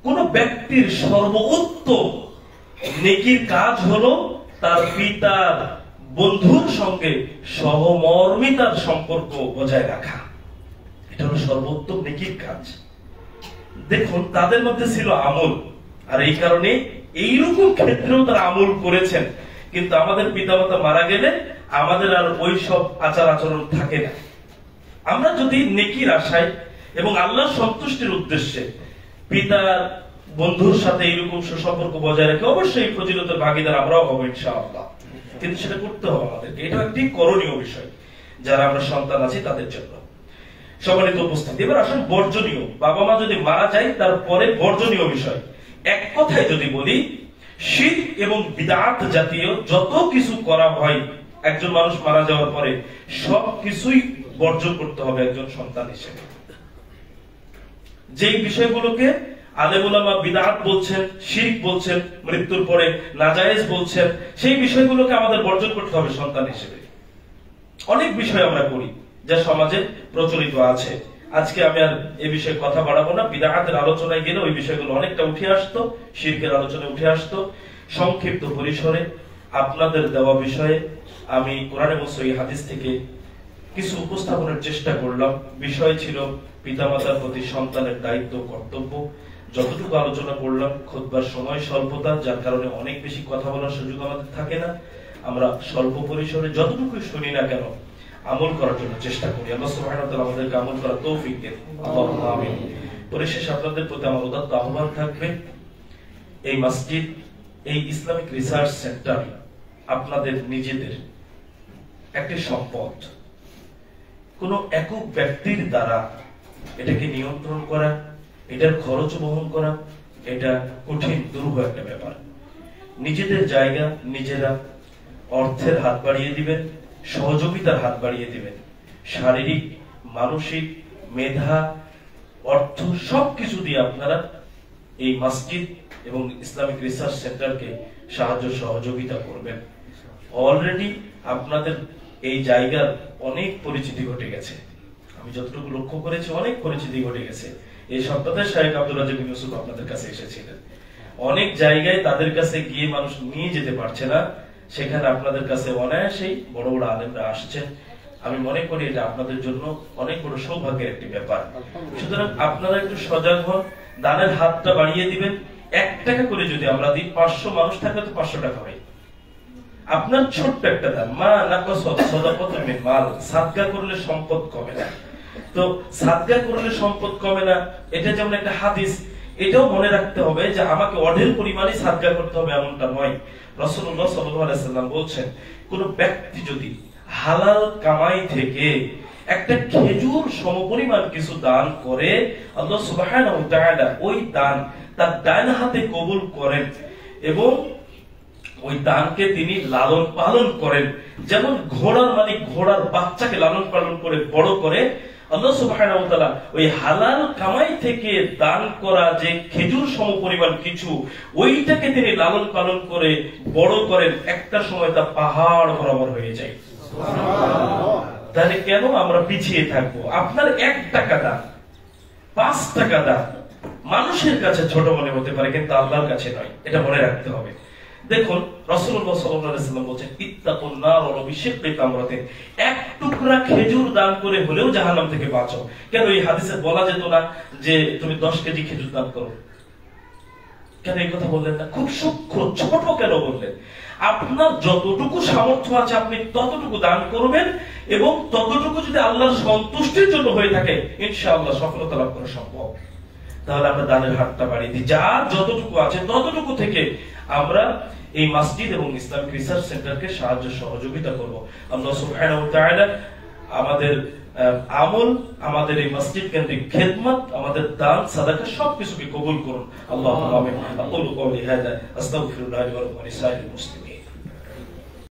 কোন ব্যক্তির সর্বোত্তম নেকির কাজ হলো তার পিতার বন্ধুর সঙ্গে সহমর্মিতার সম্পর্ক বজায় রাখা। এটা হলো সর্বোত্তম নেকির কাজ। দেখুন তাদের মধ্যে ছিল আমল, আর এই কারণে এইরকম ক্ষেত্রেও তারা আমল করেছেন। কিন্তু আমাদের পিতামাতা মারা গেলে আমাদের আর ওই সব আচার আচরণ থাকে না। আমরা যদি নেকির আশায় এবং আল্লাহর সন্তুষ্টির উদ্দেশ্যে পিতার বন্ধুর সাথে এইরকম সুসম্পর্ক বজায় রেখে অবশ্যই ফজিলতের ভাগীদার আমরাও হবো ইনশাআল্লাহ। কিন্তু সেটা করতে হবে আমাদেরকে, এটা একটি করণীয় বিষয় যারা আমরা সন্তান আছি তাদের জন্য। সম্মানিত উপস্থিতি, এবার আসুন বর্জনীয়। বাবা মা যদি মারা যায় তারপরে বর্জনীয় বিষয়। এক কথায় যদি বলি, শিরক এবং বিদআত জাতীয় যত কিছু করা হয় একজন মানুষ মারা যাওয়ার পরে সব কিছুই বর্জন করতে হবে একজন সন্তান হিসেবে। যেই বিষয়গুলোকে আলেম উলামা বিদআত বলছেন, শিরক বলছেন, মৃত্যুর পরে নাজায়েজ বলছেন, সেই বিষয়গুলোকে আমাদের বর্জন করতে হবে সন্তান হিসেবে। অনেক বিষয় আমরা করি যা সমাজে প্রচলিত আছে। আজকে আমি আর এই বিষয়ে কথা বাড়াবো না। বিদআতের আলোচনায় গেলে ওই বিষয়গুলো অনেকটা উঠে আসতো, শিরকের আলোচনায় উঠে আসতো। সংক্ষিপ্ত পরিসরে আপনাদের দেওয়া বিষয়ে আমি কোরআন এবং সহিহ হাদিস থেকে কিছু উপস্থাপনের চেষ্টা করলাম। বিষয় ছিল পিতামাতার প্রতি সন্তানের দায়িত্ব, কর্তব্য। যতটুকু আলোচনা করলাম, খুতবার সময় স্বল্পতা, যার কারণে অনেক বেশি কথা বলার সুযোগ আমাদের থাকে না। আমরা স্বল্প পরিসরে যতটুকু শুনি না কেন আমল করার জন্য চেষ্টা করি। আল্লাহ সুবহানাহু ওয়া তাআলা আমাদেরকে আমল করার তৌফিক দেন। আল্লাহুম্মা আমিন। পরিশেষে আপনাদের প্রতি আমার উদাত্ত আহ্বান থাকবে, এই মসজিদ, এই ইসলামিক রিসার্চ সেন্টার আপনাদের নিজেদের একটি সম্পদ। কোন একক ব্যক্তির দ্বারা এটাকে নিয়ন্ত্রণ করা, এটার খরচ বহন করা, এটা কঠিন দুরূহ একটা ব্যাপার। নিজেদের জায়গা নিজেরা অর্থের হাত বাড়িয়ে দিবেন, সহযোগিতার হাত বাড়িয়ে দিবেন। শারীরিক, মানসিক, মেধা, অর্থ সবকিছু দিয়ে আপনারা এই মসজিদ এবং ইসলামিক রিসার্চ সেন্টারকে সাহায্য সহযোগিতা করবেন। অলরেডি আপনাদের এই জায়গার অনেক পরিচিতি ঘটে গেছে। আমি যতটুকু লক্ষ্য করেছি অনেক পরিচিতি ঘটে গেছে। এই সপ্তাহে শাহেখ আব্দুল রাজ্জাক বিন ইউসুফ আপনাদের কাছে এসেছিলেন। অনেক জায়গায় তাদের কাছে গিয়ে মানুষ নিয়ে যেতে পারছে না, সেখানে আপনাদের কাছে অনায়াসেই বড় বড় আলেমরা আসছেন। আমি মনে করি এটা আপনাদের জন্য অনেক বড় সৌভাগ্যের একটি ব্যাপার। সুতরাং আপনারা একটু সজাগ হন, দানের হাতটা বাড়িয়ে দিবেন। 1 টাকা করে যদি আমরা দিই, 500 মানুষ থাকলে তো 500 টাকা হয়। আপনার ছোট্ট একটা দান, মা নাকাসাত সাদাকাতুন মিন মাল, সাদকা করলে সম্পদ কমে না। তো সাদকা করলে সম্পদ কমে না, এটা যেমন একটা হাদিস, এটাও মনে রাখতে হবে যে আমাকে অঢেল পরিমাণে সাদকা করতে হবে এমনটা নয়। রাসূলুল্লাহ সাল্লাল্লাহু আলাইহি সাল্লাম বলছেন, কোন ব্যক্তি যদি হালাল কামাই থেকে একটা খেজুর সমপরিমাণ কিছু দান করে, আল্লাহ সুবহানাহু ওয়া তাআলা ওই দান তার ডান হাতে কবুল করেন এবং ওই দানকে তিনি লালন পালন করেন। যেমন ঘোড়ার মালিক ঘোড়ার বাচ্চাকে লালন পালন করে বড় করে, আল্লাহ সুবহানাহু ওয়া তাআলা ওই হালাল কামাই থেকে দান করা যে খেজুর সমপরিমাণ কিছু, ওইটাকে তিনি লালন পালন করে বড় করেন, একটা সময় তা পাহাড় বরাবর হয়ে যায়। সুবহানাল্লাহ। তাহলে কেন আমরা পিছিয়ে থাকবো? আপনার 1 টাকা দান, 5 টাকা দান মানুষের কাছে ছোট মনে হতে পারে, কিন্তু আল্লাহর কাছে নয়, এটা মনে রাখতে হবে। দেখুন রাসূলুল্লাহ সাল্লাল্লাহু আলাইহি ওয়াসাল্লাম বলেন, ইত্তাকুন নার ওয়া বিশিক্কি তামরাতিন, 1 টুকরা খেজুর দান করে হলেও জাহান্নাম থেকে বাঁচো। কেন এই হাদিসে বলা যেত না যে তুমি 10 কেজি খেজুর দান করো? কেন এই কথা বললেন না? খুব সূক্ষ্ম, ছোট কেন বললেন? আপনার যতটুকু সামর্থ্য আছে আপনি ততটুকু দান করবেন, এবং ততটুকু যদি আল্লাহর সন্তুষ্টির জন্য হয়ে থাকে ইনশাআল্লাহ সফলতা লাভ করা সম্ভব। তাহলে আমরা দানের হাতটা বাড়িয়ে দিই, যার যতটুকু আছে ততটুকু থেকে আমরা এই মসজিদ এবং ইসলামিক রিসার্চ সেন্টারকে সাহায্য সহযোগিতা করব। আল্লাহ সুবহানাহু ওয়া তাআলা আমাদের আমল, আমাদের এই মসজিদ কেন্দ্রিক খেদমত, আমাদের দান সাদাকা সবকিছুকে কবুল করুন। আল্লাহুম্মা আমিন। আকুলু কওলি হাযা আস্তাগফিরুল্লাহ ওয়া লাকুম ওয়া লিসাইরিল মুসলিমিন।